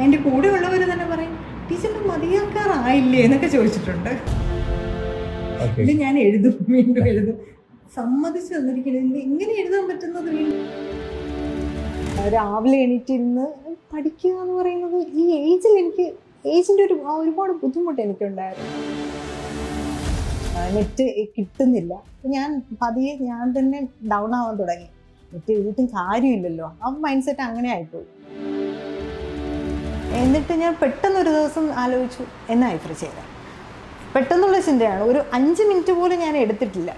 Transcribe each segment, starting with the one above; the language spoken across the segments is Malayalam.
എൻ്റെ കൂടെ ഉള്ളവർ തന്നെ പറയും ടീച്ചറിന് മതിയാക്കാറായില്ലേ എന്നൊക്കെ ചോദിച്ചിട്ടുണ്ട്. ഇത് ഞാൻ എഴുതും, വീണ്ടും എഴുതും. സമ്മതിച്ചു തന്നിരിക്കുന്നത് എങ്ങനെ എഴുതാൻ പറ്റുന്നത്. രാവിലെ എണീറ്റിരുന്ന് പഠിക്കുക എന്ന് പറയുന്നത് ഈ ഏജിൽ എനിക്ക് ഏജിൻ്റെ ഒരുപാട് ബുദ്ധിമുട്ട് എനിക്കുണ്ടായിരുന്നു. നെറ്റ് കിട്ടുന്നില്ല. ഞാൻ പതിയെ ഞാൻ തന്നെ ഡൗൺ ആവാൻ തുടങ്ങി. നെറ്റ് എഴുതിയിട്ടും കാര്യമില്ലല്ലോ, ആ മൈൻഡ് സെറ്റ് അങ്ങനെ ആയിപ്പോയി. എന്നിട്ട് ഞാൻ പെട്ടെന്നൊരു ദിവസം ആലോചിച്ചു, എന്നാ ഐഫ്രി ചെയ്താൽ. പെട്ടെന്നുള്ള ചിന്തയാണ്, ഒരു 5 മിനിറ്റ് പോലും ഞാൻ എടുത്തിട്ടില്ല.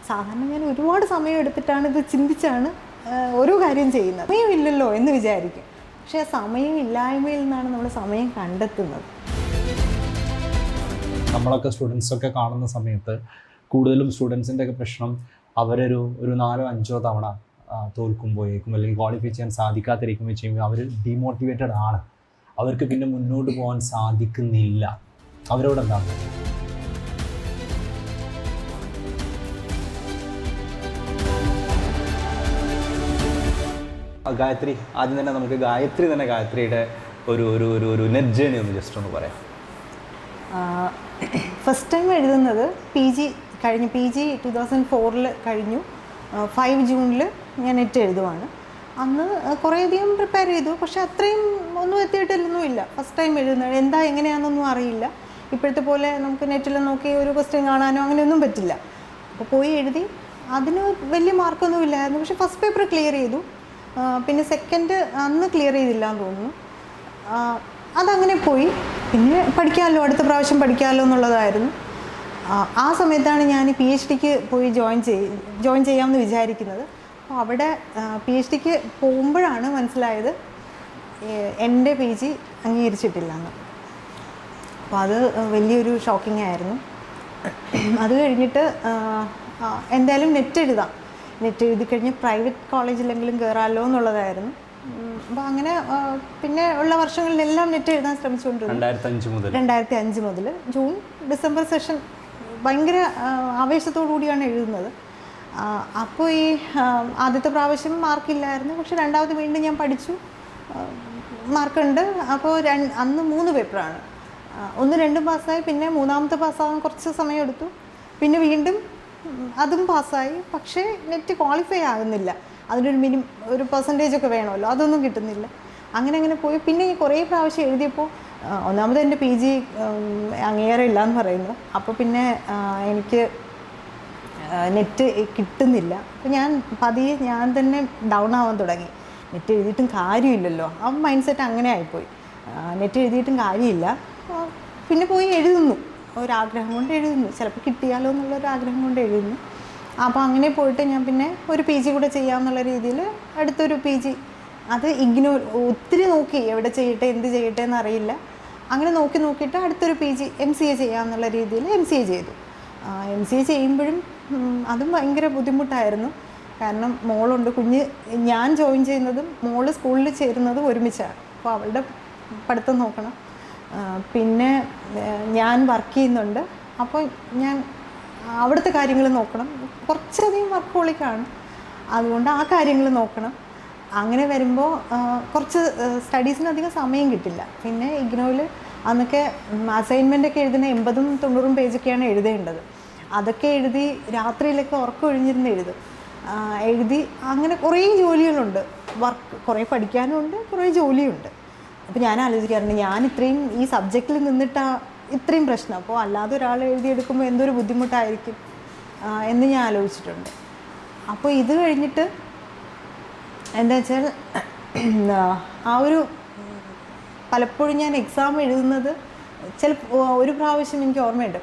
സാധാരണ ഞാൻ ഒരുപാട് സമയം എടുത്തിട്ടാണ് ഇത് ചിന്തിച്ചാണ് ഓരോ കാര്യം ചെയ്യുന്നത്. സമയമില്ലല്ലോ എന്ന് വിചാരിക്കും, പക്ഷേ ആ സമയമില്ലായ്മയിൽ നിന്നാണ് നമ്മൾ സമയം കണ്ടെത്തുന്നത്. നമ്മളൊക്കെ സ്റ്റുഡൻസൊക്കെ കാണുന്ന സമയത്ത് കൂടുതലും സ്റ്റുഡൻസിൻ്റെ ഒക്കെ പ്രശ്നം അവരൊരു 4-5 തവണ തോൽക്കുമ്പോഴേക്കും അല്ലെങ്കിൽ ക്വാളിഫൈ ചെയ്യാൻ സാധിക്കാതിരിക്കുമ്പോൾ ചെയ്യുമ്പോൾ അവർ ഡീമോട്ടിവേറ്റഡ് ആണ്. അവർക്ക് പിന്നെ മുന്നോട്ട് പോകാൻ സാധിക്കുന്നില്ല. അവരോടെന്താണ്? ഗായത്രി, ആദ്യം തന്നെ നമുക്ക് ഗായത്രിയുടെ ഒരു നെറ്റ് ജേണി ഒന്ന് ജസ്റ്റ് ഒന്ന് പറയാം. ഫസ്റ്റ് ടൈം എഴുതുന്നത് PG 2004 കഴിഞ്ഞു. 5 ജൂണിൽ ഞാൻ നെറ്റ് എഴുതുവാണ്. അന്ന് കുറേയധികം പ്രിപ്പയർ ചെയ്തു, പക്ഷെ അത്രയും ഒന്നും എത്തിയിട്ടൊന്നുമില്ല. ഫസ്റ്റ് ടൈം എഴുതുന്നത് എങ്ങനെയാണെന്നൊന്നും അറിയില്ല. ഇപ്പോഴത്തെ പോലെ നമുക്ക് നെറ്റിൽ നോക്കി ഒരു ക്വസ്റ്റ്യൻ കാണാനോ അങ്ങനെയൊന്നും പറ്റില്ല. അപ്പോൾ പോയി എഴുതി. അതിന് വലിയ മാർക്കൊന്നും ഇല്ലായിരുന്നു, പക്ഷെ ഫസ്റ്റ് പേപ്പർ ക്ലിയർ ചെയ്തു. പിന്നെ സെക്കൻഡ് അന്ന് ക്ലിയർ ചെയ്തില്ല എന്ന് തോന്നുന്നു. അതങ്ങനെ പോയി. പിന്നെ പഠിക്കാമല്ലോ, അടുത്ത പ്രാവശ്യം പഠിക്കാമല്ലോ എന്നുള്ളതായിരുന്നു. ആ സമയത്താണ് ഞാൻ PhDക്ക് പോയി ജോയിൻ ചെയ്യാമെന്ന് വിചാരിക്കുന്നത്. അപ്പോൾ അവിടെ PhDക്ക് പോകുമ്പോഴാണ് മനസ്സിലായത് എൻ്റെ PG അംഗീകരിച്ചിട്ടില്ല എന്ന്. അപ്പോൾ അത് വലിയൊരു ഷോക്കിംഗ് ആയിരുന്നു. അത് കഴിഞ്ഞിട്ട് എന്തായാലും നെറ്റ് എഴുതി കഴിഞ്ഞ് പ്രൈവറ്റ് കോളേജിലെങ്കിലും കയറാമല്ലോ എന്നുള്ളതായിരുന്നു. അപ്പോൾ അങ്ങനെ പിന്നെ ഉള്ള വർഷങ്ങളിലെല്ലാം നെറ്റ് എഴുതാൻ ശ്രമിച്ചുകൊണ്ടിരുന്നു. 2005 മുതൽ ജൂൺ ഡിസംബർ സെഷൻ ഭയങ്കര ആവേശത്തോടു കൂടിയാണ് എഴുതുന്നത്. അപ്പോൾ ഈ ആദ്യത്തെ പ്രാവശ്യം മാർക്കില്ലായിരുന്നു, പക്ഷെ രണ്ടാമത് വീണ്ടും ഞാൻ പഠിച്ചു, മാർക്കുണ്ട്. അപ്പോൾ അന്ന് 3 പേപ്പറാണ്. 1, 2 പാസ്സായി. പിന്നെ മൂന്നാമത്തെ പാസ്സാകാൻ കുറച്ച് സമയം എടുത്തു. പിന്നെ വീണ്ടും അതും പാസ്സായി. പക്ഷേ നെറ്റ് ക്വാളിഫൈ ആകുന്നില്ല. അതിനൊരു ഒരു പെർസെൻറ്റേജൊക്കെ വേണമല്ലോ, അതൊന്നും കിട്ടുന്നില്ല. അങ്ങനെ പോയി. പിന്നെ ഈ കുറേ പ്രാവശ്യം എഴുതിയപ്പോൾ ഒന്നാമത് എൻ്റെ PG അംഗീകാരമില്ല എന്ന് പറയുന്നു. അപ്പോൾ പിന്നെ എനിക്ക് നെറ്റ് കിട്ടുന്നില്ല. അപ്പോൾ പതിയെ ഞാൻ തന്നെ ഡൗൺ ആവാൻ തുടങ്ങി. നെറ്റ് എഴുതിയിട്ടും കാര്യമില്ലല്ലോ, ആ മൈൻഡ് സെറ്റ് അങ്ങനെ ആയിപ്പോയി. നെറ്റ് എഴുതിയിട്ടും കാര്യമില്ല. പിന്നെ പോയി എഴുതുന്നു, ഒരാഗ്രഹം കൊണ്ട് എഴുതുന്നു. ചിലപ്പോൾ കിട്ടിയാലോ എന്നുള്ളൊരാഗ്രഹം കൊണ്ട് എഴുതുന്നു. അപ്പോൾ അങ്ങനെ പോയിട്ട് ഞാൻ പിന്നെ ഒരു PG കൂടെ ചെയ്യാമെന്നുള്ള രീതിയിൽ അടുത്തൊരു PG, അത് ഒത്തിരി നോക്കി, എവിടെ ചെയ്യട്ടെ എന്ത് ചെയ്യട്ടെ എന്നറിയില്ല. അങ്ങനെ നോക്കിയിട്ട് അടുത്തൊരു PG MCA ചെയ്യാമെന്നുള്ള രീതിയിൽ MCA ചെയ്തു. MCA ചെയ്യുമ്പോഴും അതും ഭയങ്കര ബുദ്ധിമുട്ടായിരുന്നു. കാരണം മോളുണ്ട്, ഞാൻ ജോയിൻ ചെയ്യുന്നതും മോള് സ്കൂളിൽ ചേരുന്നതും ഒരുമിച്ചാണ്. അപ്പോൾ അവളുടെ പഠിത്തം നോക്കണം. പിന്നെ ഞാൻ വർക്ക് ചെയ്യുന്നുണ്ട്. അപ്പോൾ ഞാൻ അവിടുത്തെ കാര്യങ്ങൾ നോക്കണം. കുറച്ചധികം വർക്കോളിക്കാണ്, അതുകൊണ്ട് ആ കാര്യങ്ങൾ നോക്കണം. അങ്ങനെ വരുമ്പോൾ കുറച്ച് സ്റ്റഡീസിനധികം സമയം കിട്ടില്ല. പിന്നെ ഇഗ്നോയിൽ അന്നൊക്കെ അസൈൻമെൻറ്റൊക്കെ എഴുതുന്ന 80-90 പേജൊക്കെയാണ് എഴുതേണ്ടത്. അതൊക്കെ എഴുതി രാത്രിയിലൊക്കെ ഉറക്കം ഒഴിഞ്ഞിരുന്ന് എഴുതി അങ്ങനെ കുറേ ജോലികളുണ്ട്. കുറേ പഠിക്കാനുണ്ട്, കുറേ ജോലിയുണ്ട്. അപ്പോൾ ഞാൻ ആലോചിക്കാറുണ്ട്, ഞാൻ ഇത്രയും ഈ സബ്ജക്റ്റിൽ നിന്നിട്ടാണ് ഇത്രയും പ്രശ്നം. അപ്പോൾ അല്ലാതെ ഒരാൾ എഴുതിയെടുക്കുമ്പോൾ എന്തൊരു ബുദ്ധിമുട്ടായിരിക്കും എന്ന് ഞാൻ ആലോചിച്ചിട്ടുണ്ട്. അപ്പോൾ ഇത് കഴിഞ്ഞിട്ട് എന്താ വെച്ചാൽ പലപ്പോഴും ഞാൻ എക്സാം എഴുതുന്നത് ഒരു പ്രാവശ്യം എനിക്ക് ഓർമ്മയുണ്ട്,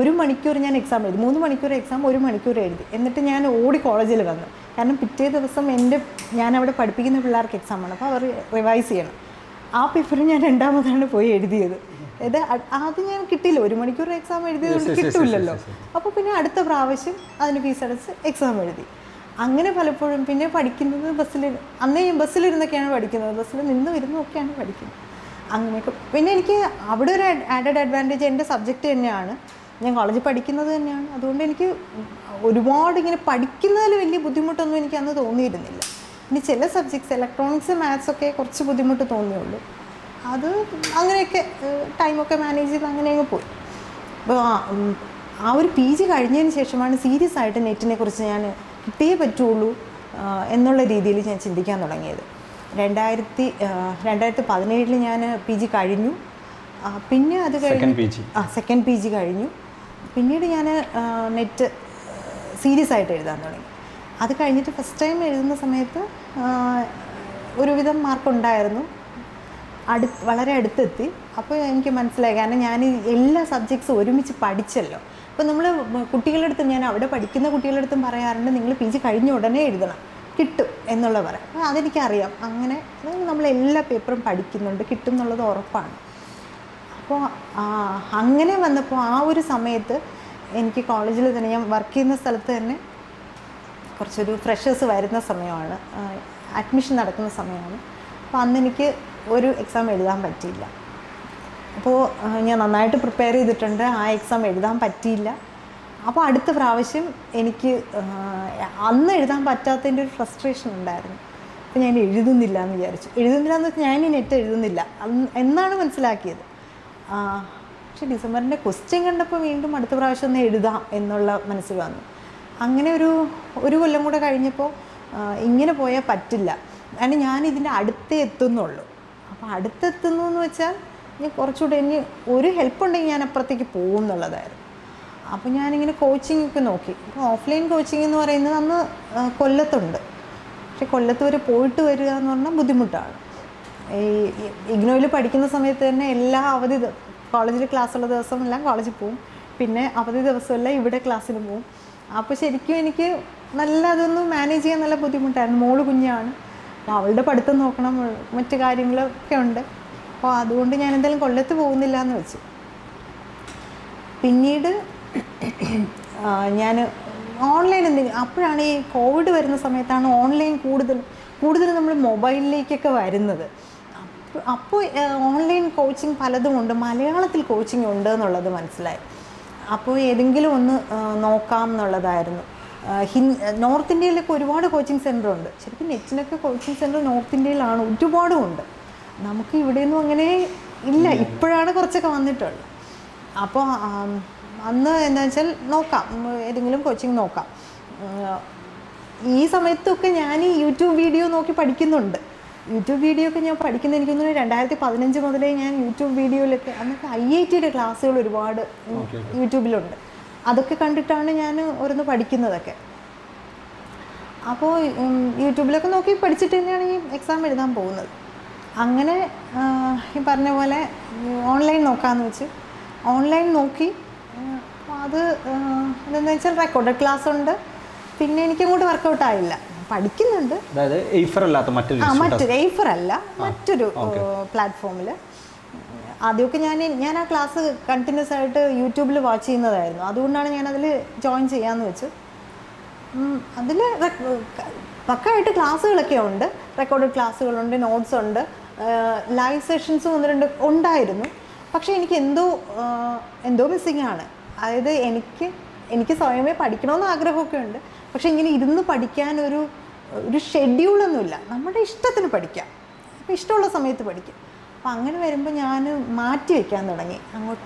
1 മണിക്കൂർ ഞാൻ എക്സാം എഴുതി. 3 മണിക്കൂർ എക്സാം, 1 മണിക്കൂർ എഴുതി. എന്നിട്ട് ഞാൻ ഓടി കോളേജിൽ വന്നു. കാരണം പിറ്റേ ദിവസം ഞാൻ അവിടെ പഠിപ്പിക്കുന്ന പിള്ളേർക്ക് എക്സാമാണ്. അപ്പോൾ അവർ റിവൈസ് ചെയ്യണം. ആ പേപ്പർ ഞാൻ രണ്ടാമതാണ് പോയി എഴുതിയത്. അത് ഞാൻ കിട്ടിയില്ല, 1 മണിക്കൂർ എക്സാം എഴുതിയതുകൊണ്ട് കിട്ടില്ലല്ലോ. അപ്പോൾ പിന്നെ അടുത്ത പ്രാവശ്യം അതിന് ഫീസ് അടച്ച് എക്സാം എഴുതി. അങ്ങനെ പലപ്പോഴും പിന്നെ പഠിക്കുന്നത് അന്നേ ബസ്സിലിരുന്നൊക്കെയാണ് പഠിക്കുന്നത്, ബസ്സിൽ ഇരുന്നൊക്കെയാണ് പഠിക്കുന്നത്. അങ്ങനെയൊക്കെ പിന്നെ എനിക്ക് അവിടെ ഒരു ആഡഡ് അഡ്വാൻറ്റേജ് എൻ്റെ സബ്ജക്റ്റ് തന്നെയാണ്, ഞാൻ കോളേജിൽ പഠിക്കുന്നത് തന്നെയാണ്. അതുകൊണ്ട് എനിക്ക് ഒരുപാട് ഇങ്ങനെ പഠിക്കുന്നതിൽ വലിയ ബുദ്ധിമുട്ടൊന്നും എനിക്ക് അന്ന് തോന്നിയിരുന്നില്ല. ഇനി ചില സബ്ജക്ട്സ് ഇലക്ട്രോണിക്സ് മാത്സൊക്കെ കുറച്ച് ബുദ്ധിമുട്ട് തോന്നിയുള്ളൂ. അത് അങ്ങനെയൊക്കെ ടൈമൊക്കെ മാനേജ് ചെയ്ത് അങ്ങനെ അങ്ങ് പോയി. അപ്പോൾ ആ ഒരു പി ജി കഴിഞ്ഞതിന് ശേഷമാണ് സീരിയസ് ആയിട്ട് നെറ്റിനെ കുറിച്ച് ഞാൻ കിട്ടിയേ പറ്റുള്ളൂ എന്നുള്ള രീതിയിൽ ഞാൻ ചിന്തിക്കാൻ തുടങ്ങിയത്. 2017 ഞാൻ പി ജി കഴിഞ്ഞു. പിന്നെ അത് കഴിഞ്ഞ് സെക്കൻഡ് പി ജി കഴിഞ്ഞു. പിന്നീട് ഞാൻ നെറ്റ് സീരിയസ് ആയിട്ട് എഴുതാൻ തുടങ്ങി. അത് കഴിഞ്ഞിട്ട് ഫസ്റ്റ് ടൈം എഴുതുന്ന സമയത്ത് ഒരുവിധം മാർക്കുണ്ടായിരുന്നു, വളരെ അടുത്തെത്തി. അപ്പോൾ എനിക്ക് മനസ്സിലായി, കാരണം ഞാൻ എല്ലാ സബ്ജക്ട്സും ഒരുമിച്ച് പഠിച്ചല്ലോ. അപ്പോൾ നമ്മൾ കുട്ടികളുടെ അടുത്തും, ഞാൻ അവിടെ പഠിക്കുന്ന കുട്ടികളുടെ അടുത്തും പറയാറുണ്ട്, നിങ്ങൾ പി ജി കഴിഞ്ഞ ഉടനെ എഴുതണം, കിട്ടും എന്നുള്ള പറയാം. അപ്പോൾ അതെനിക്കറിയാം. അങ്ങനെ നമ്മൾ എല്ലാ പേപ്പറും പഠിക്കുന്നുണ്ട്, കിട്ടും എന്നുള്ളത് ഉറപ്പാണ്. അപ്പോൾ അങ്ങനെ വന്നപ്പോൾ ആ ഒരു സമയത്ത് എനിക്ക് കോളേജിൽ തന്നെ, ഞാൻ വർക്ക് ചെയ്യുന്ന സ്ഥലത്ത് തന്നെ കുറച്ചൊരു ഫ്രഷേഴ്സ് വരുന്ന സമയമാണ്, അഡ്മിഷൻ നടക്കുന്ന സമയമാണ്. അപ്പോൾ അന്ന് എനിക്ക് ഒരു എക്സാം എഴുതാൻ പറ്റിയില്ല. അപ്പോൾ ഞാൻ നന്നായിട്ട് പ്രിപ്പയർ ചെയ്തിട്ടുണ്ട്, ആ എക്സാം എഴുതാൻ പറ്റിയില്ല. അപ്പോൾ അടുത്ത പ്രാവശ്യം എനിക്ക് അന്ന് എഴുതാൻ പറ്റാത്തതിൻ്റെ ഒരു ഫ്രസ്ട്രേഷൻ ഉണ്ടായിരുന്നു. അപ്പോൾ ഞാൻ എഴുതുന്നില്ല എന്ന് വിചാരിച്ചു. എഴുതുന്നില്ല എന്ന് വെച്ചാൽ ഞാൻ ഈ നെറ്റ് എഴുതുന്നില്ല എന്നാണ് മനസ്സിലാക്കിയത്. പക്ഷെ ഡിസംബറിൻ്റെ ക്വസ്റ്റ്യൻ കണ്ടപ്പോൾ വീണ്ടും അടുത്ത പ്രാവശ്യം ഒന്ന് എഴുതാം എന്നുള്ള മനസ്സിൽ വന്നു. അങ്ങനെ ഒരു കൊല്ലം കൂടെ കഴിഞ്ഞപ്പോൾ ഇങ്ങനെ പോയാൽ പറ്റില്ല, കാരണം ഞാൻ ഇതിൻ്റെ അടുത്തേ എത്തുന്നുള്ളൂ. അപ്പോൾ അടുത്തെത്തുന്നു എന്ന് വെച്ചാൽ ഞാൻ കുറച്ചുകൂടെ, ഇനി ഒരു ഹെൽപ്പ് ഉണ്ടെങ്കിൽ ഞാൻ അപ്പുറത്തേക്ക് പോകും എന്നുള്ളതായിരുന്നു. അപ്പോൾ ഞാനിങ്ങനെ കോച്ചിങ് ഒക്കെ നോക്കി. അപ്പോൾ ഓഫ്ലൈൻ കോച്ചിങ് എന്ന് പറയുന്നത് അന്ന് കൊല്ലത്തുണ്ട്. പക്ഷെ കൊല്ലത്ത് വരെ പോയിട്ട് വരിക എന്ന് പറഞ്ഞാൽ ബുദ്ധിമുട്ടാണ്. ഈ ഇഗ്നോയിൽ പഠിക്കുന്ന സമയത്ത് തന്നെ എല്ലാ കോളേജിൽ ക്ലാസ്സുള്ള ദിവസമെല്ലാം കോളേജിൽ പോവും, പിന്നെ അവധി ദിവസമെല്ലാം ഇവിടെ ക്ലാസ്സിന് പോവും. അപ്പോൾ ശരിക്കും എനിക്ക് അതൊന്ന് മാനേജ് ചെയ്യാൻ നല്ല ബുദ്ധിമുട്ടായിരുന്നു. മോള് കുഞ്ഞാണ്, അപ്പോൾ അവളുടെ പഠിത്തം നോക്കണം, മറ്റു കാര്യങ്ങളൊക്കെ ഉണ്ട്. അപ്പോൾ അതുകൊണ്ട് ഞാൻ എന്തായാലും കൊല്ലത്ത് പോകുന്നില്ല എന്ന് വെച്ചു. പിന്നീട് ഞാൻ ഓൺലൈൻ അപ്പോഴാണ് ഈ കോവിഡ് വരുന്ന സമയത്താണ് ഓൺലൈൻ കൂടുതൽ നമ്മൾ മൊബൈലിലേക്കൊക്കെ വരുന്നത്. അപ്പോൾ ഓൺലൈൻ കോച്ചിങ് പലതും ഉണ്ട്, മലയാളത്തിൽ കോച്ചിങ് ഉണ്ട് എന്നുള്ളത് മനസ്സിലായി. അപ്പോൾ ഏതെങ്കിലും ഒന്ന് നോക്കാം എന്നുള്ളതായിരുന്നു. നോർത്ത് ഇന്ത്യയിലൊക്കെ ഒരുപാട് കോച്ചിങ് സെൻ്റർ ഉണ്ട്. ശരിക്കും നെറ്റിനൊക്കെ കോച്ചിങ് സെൻ്റർ നോർത്ത് ഇന്ത്യയിലാണ് ഒരുപാടും ഉണ്ട്. നമുക്ക് ഇവിടെയൊന്നും അങ്ങനെ ഇല്ല, ഇപ്പോഴാണ് കുറച്ചൊക്കെ വന്നിട്ടുള്ളത്. അപ്പോൾ അന്ന് എന്താ വെച്ചാൽ നോക്കാം, ഏതെങ്കിലും കോച്ചിങ് നോക്കാം. ഈ സമയത്തൊക്കെ ഞാൻ ഈ യൂട്യൂബ് വീഡിയോ നോക്കി പഠിക്കുന്നുണ്ട്. യൂട്യൂബ് വീഡിയോ ഒക്കെ ഞാൻ പഠിക്കുന്നത് എനിക്ക് തോന്നുന്നു 2015 മുതലേ ഞാൻ യൂട്യൂബ് വീഡിയോയിലൊക്കെ, അന്നൊക്കെ IIT ക്ലാസ്സുകൾ ഒരുപാട് യൂട്യൂബിലുണ്ട്. അതൊക്കെ കണ്ടിട്ടാണ് ഞാൻ ഓരോന്ന് പഠിക്കുന്നതൊക്കെ. അപ്പോൾ യൂട്യൂബിലൊക്കെ നോക്കി പഠിച്ചിട്ട് തന്നെയാണ് ഈ എക്സാം എഴുതാൻ പോകുന്നത്. അങ്ങനെ ഈ പറഞ്ഞ പോലെ ഓൺലൈൻ നോക്കാമെന്ന് വെച്ച് ഓൺലൈൻ നോക്കി. അത് എന്താണെന്ന് വെച്ചാൽ റെക്കോർഡഡ് ക്ലാസ് ഉണ്ട്. പിന്നെ എനിക്കങ്ങോട്ട് വർക്കൗട്ട് ആയില്ല. പഠിക്കുന്നുണ്ട്, മറ്റൊരു പ്ലാറ്റ്ഫോമിൽ. ആദ്യമൊക്കെ ഞാൻ ആ ക്ലാസ് കണ്ടിന്യൂസ് ആയിട്ട് യൂട്യൂബിൽ വാച്ച് ചെയ്യുന്നതായിരുന്നു. അതുകൊണ്ടാണ് ഞാനതിൽ ജോയിൻ ചെയ്യാമെന്ന് വെച്ചു. അതിൽ പക്കായിട്ട് ക്ലാസ്സുകളൊക്കെ ഉണ്ട്, റെക്കോർഡഡ് ക്ലാസ്സുകളുണ്ട്, നോട്ട്സ് ഉണ്ട്, ലൈവ് സെഷൻസും 1-2 ഉണ്ടായിരുന്നു. പക്ഷേ എനിക്ക് എന്തോ മിസ്സിങ് ആണ്. അതായത് എനിക്ക് സ്വയമേ പഠിക്കണമെന്ന് ആഗ്രഹമൊക്കെ ഉണ്ട്. പക്ഷേ ഇങ്ങനെ ഇരുന്ന് പഠിക്കാൻ ഒരു ഷെഡ്യൂളൊന്നുമില്ല. നമ്മുടെ ഇഷ്ടത്തിന് പഠിക്കാം, അപ്പോൾ ഇഷ്ടമുള്ള സമയത്ത് പഠിക്കാം. അപ്പോൾ അങ്ങനെ വരുമ്പോൾ ഞാൻ മാറ്റി വയ്ക്കാൻ തുടങ്ങി.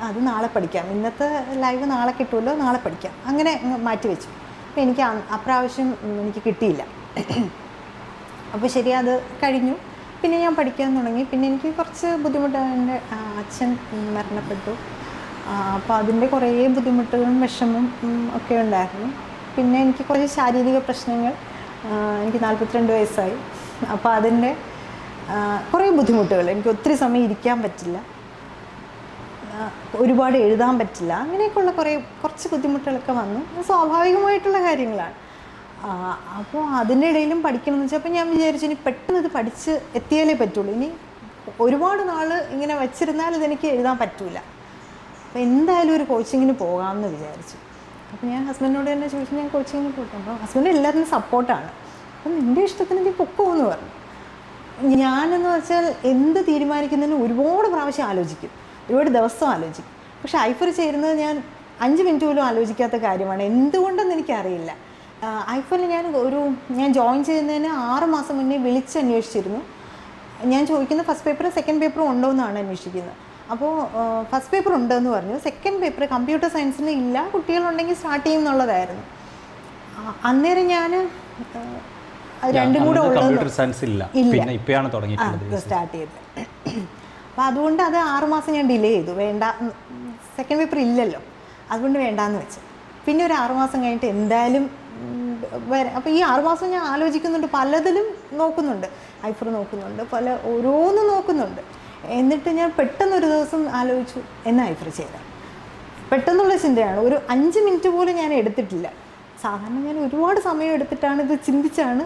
അത് നാളെ പഠിക്കാം, ഇന്നത്തെ ലൈവ് നാളെ കിട്ടുമല്ലോ, നാളെ പഠിക്കാം, അങ്ങനെ മാറ്റി വെച്ചു. അപ്പോൾ എനിക്ക് അപ്രാവശ്യം എനിക്ക് കിട്ടിയില്ല. അപ്പോൾ ശരി, അത് കഴിഞ്ഞു. പിന്നെ ഞാൻ പഠിക്കാൻ തുടങ്ങി. പിന്നെ എനിക്ക് കുറച്ച് ബുദ്ധിമുട്ടാണ്. എൻ്റെ അച്ഛൻ മരണപ്പെട്ടു. അപ്പോൾ അതിൻ്റെ കുറേ ബുദ്ധിമുട്ടുകളും വിഷമവും ഒക്കെ ഉണ്ടായിരുന്നു. പിന്നെ എനിക്ക് കുറച്ച് ശാരീരിക പ്രശ്നങ്ങൾ, എനിക്ക് 42 വയസ്സായി. അപ്പോൾ അതിൻ്റെ കുറേ ബുദ്ധിമുട്ടുകൾ, എനിക്ക് ഒത്തിരി സമയം ഇരിക്കാൻ പറ്റില്ല, ഒരുപാട് എഴുതാൻ പറ്റില്ല, അങ്ങനെയൊക്കെയുള്ള കുറച്ച് ബുദ്ധിമുട്ടുകളൊക്കെ വന്നു. സ്വാഭാവികമായിട്ടുള്ള കാര്യങ്ങളാണ്. അപ്പോൾ അതിൻ്റെ ഇടയിലും പഠിക്കണമെന്ന് വെച്ചാൽ, അപ്പോൾ ഞാൻ വിചാരിച്ചു ഇനി പെട്ടെന്ന് ഇത് പഠിച്ച് എത്തിയാലേ പറ്റുള്ളൂ. ഇനി ഒരുപാട് നാൾ ഇങ്ങനെ വെച്ചിരുന്നാൽ ഇതെനിക്ക് എഴുതാൻ പറ്റില്ല. അപ്പോൾ എന്തായാലും ഒരു കോച്ചിങ്ങിന് പോകാമെന്ന് വിചാരിച്ചു. അപ്പോൾ ഞാൻ ഹസ്ബൻഡിനോട് തന്നെ ചോദിച്ചു, ഞാൻ കോച്ചിങ്ങിന് പോയിട്ടു. അപ്പോൾ ഹസ്ബൻഡ് എല്ലാത്തിനും സപ്പോർട്ടാണ്. അപ്പം നിൻ്റെ ഇഷ്ടത്തിന് നീ പൊക്കോന്ന് പറഞ്ഞു. ഞാനെന്ന് വെച്ചാൽ എന്ത് തീരുമാനിക്കുന്നതിന് ഒരുപാട് പ്രാവശ്യം ആലോചിക്കും, ഒരുപാട് ദിവസം ആലോചിക്കും. പക്ഷെ ഐഫർ ചേരുന്നത് ഞാൻ 5 മിനിറ്റ് പോലും ആലോചിക്കാത്ത കാര്യമാണ്. എന്തുകൊണ്ടെന്ന് എനിക്കറിയില്ല. ഐഫറിൽ ഞാൻ ജോയിൻ ചെയ്യുന്നതിന് 6 മാസം മുന്നേ വിളിച്ചന്വേഷിച്ചിരുന്നു. ഞാൻ ചോദിക്കുന്ന ഫസ്റ്റ് പേപ്പറും സെക്കൻഡ് പേപ്പറും ഉണ്ടോ എന്നാണ് അന്വേഷിക്കുന്നത്. അപ്പോൾ ഫസ്റ്റ് പേപ്പർ ഉണ്ടെന്ന് പറഞ്ഞു. സെക്കൻഡ് പേപ്പർ കമ്പ്യൂട്ടർ സയൻസിന് ഇല്ല, കുട്ടികളുണ്ടെങ്കിൽ സ്റ്റാർട്ട് ചെയ്യും എന്നുള്ളതായിരുന്നു. അന്നേരം ഞാൻ രണ്ടും കൂടെ കമ്പ്യൂട്ടർ സയൻസ് ഇല്ല, പിന്നെ ഇപ്പോഴാണ് തുടങ്ങിയിട്ടുള്ളത് സ്റ്റാർട്ട് ചെയ്തത്. അപ്പോൾ അതുകൊണ്ട് അത് 6 മാസം ഞാൻ ഡിലേ ചെയ്തു. വേണ്ട, സെക്കൻഡ് പേപ്പർ ഇല്ലല്ലോ, അതുകൊണ്ട് വേണ്ടാന്ന് വെച്ചു. പിന്നെ ഒരു 6 മാസം കഴിഞ്ഞിട്ട് എന്തായാലും അപ്പോൾ ഈ 6 മാസം ഞാൻ ആലോചിക്കുന്നുണ്ട്, പലതിലും നോക്കുന്നുണ്ട്, ഐഫർ നോക്കുന്നുണ്ട്, ഓരോന്നും നോക്കുന്നുണ്ട്. എന്നിട്ട് ഞാൻ പെട്ടെന്നൊരു ദിവസം ആലോചിച്ചു, എന്നാൽ ഐഫർ ചേരാം. പെട്ടെന്നുള്ള ചിന്തയാണ്, ഒരു 5 മിനിറ്റ് പോലും ഞാൻ എടുത്തിട്ടില്ല. സാധാരണ ഞാൻ ഒരുപാട് സമയം എടുത്തിട്ടാണ് ഇത് ചിന്തിച്ചാണ്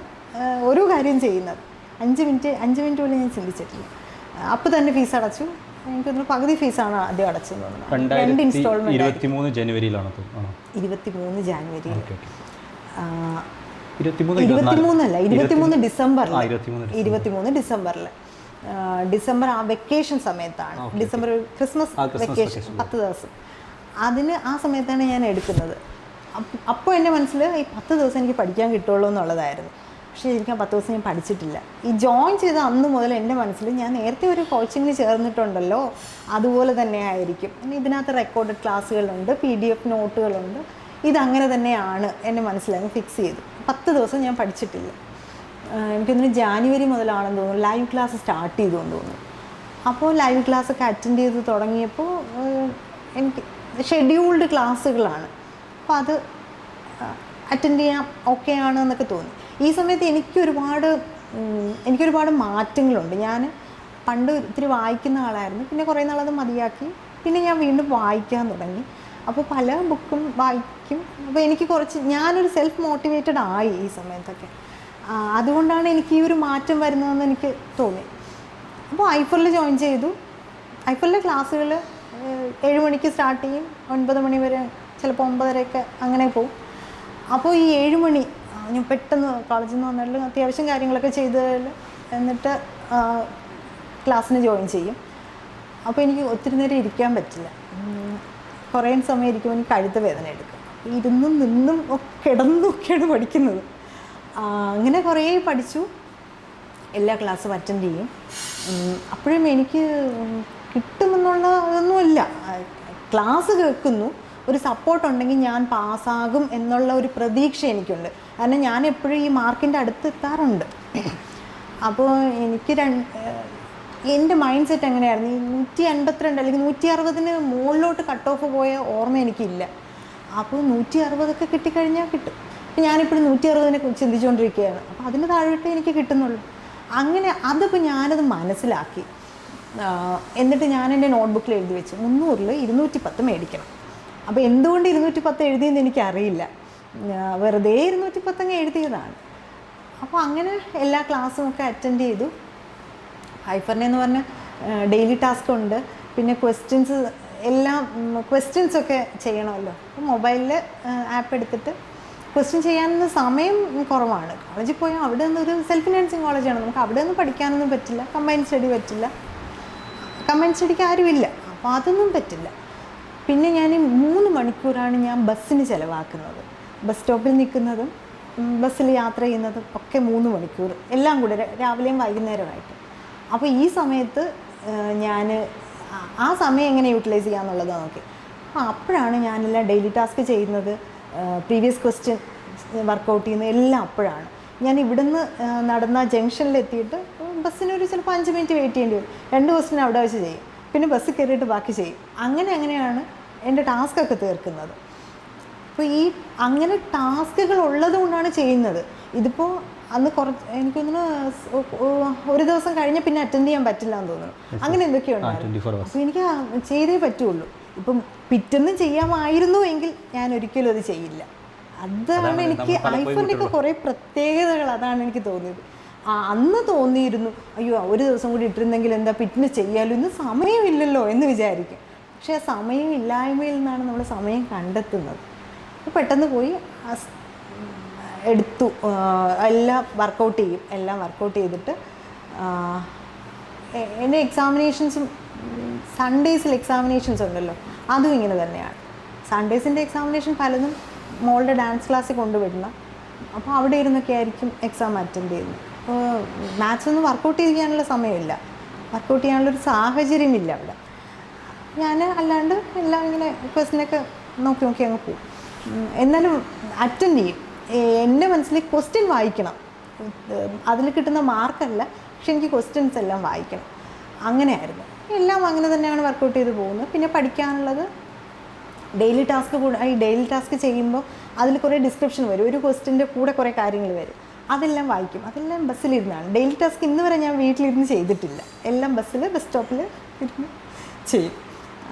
ഓരോ കാര്യം ചെയ്യുന്നത്. 5 മിനിറ്റ് പോലും ഞാൻ ചിന്തിച്ചിട്ടില്ല. അപ്പോൾ തന്നെ ഫീസ് അടച്ചു. എനിക്ക് തോന്നുന്നു പകുതി ഫീസാണ് ആദ്യം അടച്ചെന്ന് തോന്നുന്നു. 2 ഇൻസ്റ്റാൾമെൻറ്റ്. 23 ജനുവരിയിലാണ്. 23 ജാനുവരിയിൽ, 23 ഡിസംബറിൽ. ഡിസംബർ ആ വെക്കേഷൻ സമയത്താണ്. ഡിസംബർ ക്രിസ്മസ് വെക്കേഷൻ 10 ദിവസം, ആ സമയത്താണ് ഞാൻ എടുക്കുന്നത്. അപ്പോൾ എൻ്റെ മനസ്സിൽ ഈ 10 ദിവസം എനിക്ക് പഠിക്കാൻ കിട്ടുള്ളൂ എന്നുള്ളതായിരുന്നു. പക്ഷേ എനിക്ക് ആ 10 ദിവസം ഞാൻ പഠിച്ചിട്ടില്ല. ഈ ജോയിൻ ചെയ്ത അന്ന് മുതൽ എൻ്റെ മനസ്സിൽ ഞാൻ നേരത്തെ ഒരു കോച്ചിങ്ങിന് ചേർന്നിട്ടുണ്ടല്ലോ, അതുപോലെ തന്നെ ആയിരിക്കും. പിന്നെ ഇതിനകത്ത് റെക്കോർഡഡ് ക്ലാസ്സുകളുണ്ട്, PDF നോട്ടുകളുണ്ട്, ഇതങ്ങനെ തന്നെയാണ് എൻ്റെ മനസ്സിലങ്ങ് ഫിക്സ് ചെയ്തു. 10 ദിവസം ഞാൻ പഠിച്ചിട്ടില്ല. എനിക്കൊന്ന് ജാനുവരി മുതലാണെന്ന് തോന്നുന്നു ലൈവ് ക്ലാസ് സ്റ്റാർട്ട് ചെയ്തു എന്ന് തോന്നുന്നു. അപ്പോൾ ലൈവ് ക്ലാസ്സൊക്കെ അറ്റൻഡ് ചെയ്ത് തുടങ്ങിയപ്പോൾ എനിക്ക് ഷെഡ്യൂൾഡ് ക്ലാസ്സുകളാണ്. അപ്പോൾ അത് അറ്റൻഡ് ചെയ്യാൻ ഓക്കെ ആണ് എന്നൊക്കെ തോന്നി. ഈ സമയത്ത് എനിക്കൊരുപാട് മാറ്റങ്ങളുണ്ട്. ഞാൻ പണ്ട് ഇത്തിരി വായിക്കുന്ന ആളായിരുന്നു, പിന്നെ കുറേ നാളത് മതിയാക്കി, പിന്നെ ഞാൻ വീണ്ടും വായിക്കാൻ തുടങ്ങി. അപ്പോൾ പല ബുക്കും വായിക്കും. അപ്പോൾ എനിക്ക് ഞാനൊരു സെൽഫ് മോട്ടിവേറ്റഡ് ആയി ഈ സമയത്തൊക്കെ. അതുകൊണ്ടാണ് എനിക്ക് ഈ ഒരു മാറ്റം വരുന്നതെന്ന് എനിക്ക് തോന്നി. അപ്പോൾ ഐഫറിൽ ജോയിൻ ചെയ്തു. ഐഫറിലെ ക്ലാസ്സുകൾ 7 മണിക്ക് സ്റ്റാർട്ട് ചെയ്യും, 9 മണി വരെ, ചിലപ്പോൾ 9:30 അങ്ങനെ പോകും. അപ്പോൾ ഈ 7 മണി ഞാൻ പെട്ടെന്ന് കോളേജിൽ നിന്ന് വന്നിട്ട് അത്യാവശ്യം കാര്യങ്ങളൊക്കെ ചെയ്തതിൽ എന്നിട്ട് ക്ലാസ്സിന് ജോയിൻ ചെയ്യും. അപ്പോൾ എനിക്ക് ഒത്തിരി നേരം ഇരിക്കാൻ പറ്റില്ല. കുറേ സമയം ഇരിക്കുമ്പോൾ എനിക്ക് കഴുത്ത് വേദന എടുക്കും. ഇരുന്നും നിന്നും കിടന്നൊക്കെയാണ് പഠിക്കുന്നത്. അങ്ങനെ കുറേ പഠിച്ചു, എല്ലാ ക്ലാസ്സും അറ്റൻഡ് ചെയ്യും. അപ്പോഴും എനിക്ക് കിട്ടുമെന്നുള്ള ഇതൊന്നുമില്ല. ക്ലാസ് കേൾക്കുന്നു, ഒരു സപ്പോർട്ട് ഉണ്ടെങ്കിൽ ഞാൻ പാസ്സാകും എന്നുള്ള ഒരു പ്രതീക്ഷ എനിക്കുണ്ട്. കാരണം ഞാൻ എപ്പോഴും ഈ മാർക്കിൻ്റെ അടുത്ത് എത്താറുണ്ട്. അപ്പോൾ എനിക്ക് എൻ്റെ മൈൻഡ് സെറ്റ് എങ്ങനെയായിരുന്നു, ഈ 152 അല്ലെങ്കിൽ 160 മുകളിലോട്ട് കട്ട് ഓഫ് പോയ ഓർമ്മ എനിക്കില്ല. അപ്പോൾ 160 കിട്ടിക്കഴിഞ്ഞാൽ കിട്ടും. ഞാനിപ്പോഴും 160 ചിന്തിച്ചുകൊണ്ടിരിക്കുകയാണ്. അപ്പോൾ അതിന് താഴോട്ട് എനിക്ക് കിട്ടുന്നുള്ളൂ. അങ്ങനെ അതിപ്പോൾ ഞാനത് മനസ്സിലാക്കി. എന്നിട്ട് ഞാൻ എൻ്റെ നോട്ട്ബുക്കിൽ എഴുതി വെച്ചു 300-ൽ 210 മേടിക്കണം. അപ്പോൾ എന്തുകൊണ്ട് 210 എഴുതിയെന്ന് എനിക്കറിയില്ല, വെറുതെ 210 എഴുതിയതാണ്. അപ്പോൾ അങ്ങനെ എല്ലാ ക്ലാസ്സും ഒക്കെ അറ്റൻഡ് ചെയ്തു. ഐഫറിനെന്ന് പറഞ്ഞാൽ ഡെയിലി ടാസ്ക് ഉണ്ട്, പിന്നെ ക്വസ്റ്റ്യൻസൊക്കെ ചെയ്യണമല്ലോ. അപ്പോൾ മൊബൈലിൽ ആപ്പ് എടുത്തിട്ട് ക്വസ്റ്റ്യൻ ചെയ്യാനൊന്നും സമയം കുറവാണ്. കോളേജിൽ പോയാൽ അവിടെ നിന്നൊരു സെൽഫ് ഫിനാൻസിങ് കോളേജാണ്, നമുക്ക് അവിടെ നിന്ന് പഠിക്കാനൊന്നും പറ്റില്ല. കമ്പൈൻ സ്റ്റഡി പറ്റില്ല, കമ്പൈൻ സ്റ്റഡിക്ക് ആരുമില്ല, അപ്പോൾ അതൊന്നും പറ്റില്ല. പിന്നെ ഞാൻ 3 മണിക്കൂറാണ് ഞാൻ ബസ്സിന് ചിലവാക്കുന്നത്. ബസ് സ്റ്റോപ്പിൽ നിൽക്കുന്നതും ബസ്സിൽ യാത്ര ചെയ്യുന്നതും ഒക്കെ 3 മണിക്കൂർ, എല്ലാം കൂടെ രാവിലെയും വൈകുന്നേരമായിട്ട്. അപ്പോൾ ഈ സമയത്ത് ഞാൻ ആ സമയം എങ്ങനെ യൂട്ടിലൈസ് ചെയ്യാമെന്നുള്ളത് നോക്കി. അപ്പോഴാണ് ഞാനെല്ലാം ഡെയിലി ടാസ്ക് ചെയ്യുന്നത്, പ്രീവിയസ് ക്വസ്റ്റ്യൻ വർക്കൗട്ട് ചെയ്യുന്നത് എല്ലാം അപ്പോഴാണ്. ഞാൻ ഇവിടുന്ന് നടന്ന ജംഗ്ഷനിലെത്തിയിട്ട് ബസ്സിനൊരു ചിലപ്പോൾ 5 മിനിറ്റ് വെയിറ്റ് ചെയ്യേണ്ടി വരും. 2 ക്വസ്റ്റ്യൻ അവിടെ വെച്ച് ചെയ്യും, പിന്നെ ബസ്സിൽ കയറിയിട്ട് ബാക്കി ചെയ്യും. അങ്ങനെയാണ് എൻ്റെ ടാസ്കൊക്കെ തീർക്കുന്നത്. അപ്പോൾ അങ്ങനെ ടാസ്കുകൾ ഉള്ളത് കൊണ്ടാണ് ചെയ്യുന്നത്. ഇതിപ്പോൾ അന്ന് എനിക്കൊന്ന് ഒരു ദിവസം കഴിഞ്ഞ് പിന്നെ അറ്റൻഡ് ചെയ്യാൻ പറ്റില്ല എന്ന് തോന്നുന്നു, അങ്ങനെ എന്തൊക്കെയുണ്ടായിരുന്നു. അപ്പോൾ എനിക്ക് ചെയ്തേ പറ്റുള്ളൂ. ഇപ്പം പിറ്റേന്ന് ചെയ്യാമായിരുന്നു എങ്കിൽ ഞാൻ ഒരിക്കലും അത് ചെയ്യില്ല. അതാണ് എനിക്ക് ഐഫോണിൻ്റെയൊക്കെ കുറേ പ്രത്യേകതകൾ, അതാണ് എനിക്ക് തോന്നിയത്. അന്ന് തോന്നിയിരുന്നു, അയ്യോ ഒരു ദിവസം കൂടി ഇട്ടിരുന്നെങ്കിൽ എന്താ പിറ്റേന്ന് ചെയ്യാമല്ലോ, ഇന്ന് സമയമില്ലല്ലോ എന്ന് വിചാരിക്കും. പക്ഷേ ആ സമയമില്ലായ്മയിൽ നിന്നാണ് നമ്മൾ സമയം കണ്ടെത്തുന്നത്. പെട്ടെന്ന് പോയി എടുത്തു, എല്ലാം വർക്കൗട്ട് ചെയ്തിട്ട് എൻ്റെ എക്സാമിനേഷൻസും സൺഡേസിൽ എക്സാമിനേഷൻസ് ഉണ്ടല്ലോ, അതും ഇങ്ങനെ തന്നെയാണ്. സൺഡേസിൻ്റെ എക്സാമിനേഷൻ പലതും മോളുടെ ഡാൻസ് ക്ലാസ്സിൽ കൊണ്ടുവിടണം. അപ്പോൾ അവിടെ ഇരുന്നൊക്കെ ആയിരിക്കും എക്സാം അറ്റൻഡ് ചെയ്യുന്നത്. മാത്സ് ഒന്നും വർക്കൗട്ട് ചെയ്യാനുള്ള സമയമില്ല, വർക്കൗട്ട് ചെയ്യാനുള്ളൊരു സാഹചര്യമില്ല അവിടെ. ഞാൻ അല്ലാണ്ട് എല്ലാം ഇങ്ങനെ ക്വസ്റ്റ്യനൊക്കെ നോക്കി നോക്കി അങ്ങ് പോകും. എന്നാലും അറ്റൻഡ് ചെയ്യും. എൻ്റെ മനസ്സിൽ ക്വസ്റ്റ്യൻ വായിക്കണം, അതിൽ കിട്ടുന്ന മാർക്കല്ല, പക്ഷെ എനിക്ക് ക്വസ്റ്റ്യൻസ് എല്ലാം വായിക്കണം. അങ്ങനെയായിരുന്നു. എല്ലാം അങ്ങനെ തന്നെയാണ് വർക്കൗട്ട് ചെയ്ത് പോകുന്നത്. പിന്നെ പഠിക്കാനുള്ളത് ഡെയിലി ടാസ്ക് കൂടെ. ഈ ഡെയിലി ടാസ്ക് ചെയ്യുമ്പോൾ അതിൽ കുറേ ഡിസ്ക്രിപ്ഷൻ വരും, ഒരു ക്വസ്റ്റ്യൻ്റെ കൂടെ കുറേ കാര്യങ്ങൾ വരും, അതെല്ലാം വായിക്കും. അതെല്ലാം ബസ്സിലിരുന്നാണ്. ഡെയിലി ടാസ്ക് ഇന്ന് വരെ ഞാൻ വീട്ടിലിരുന്ന് ചെയ്തിട്ടില്ല, എല്ലാം ബസ് സ്റ്റോപ്പിൽ ഇരുന്ന് ചെയ്യും.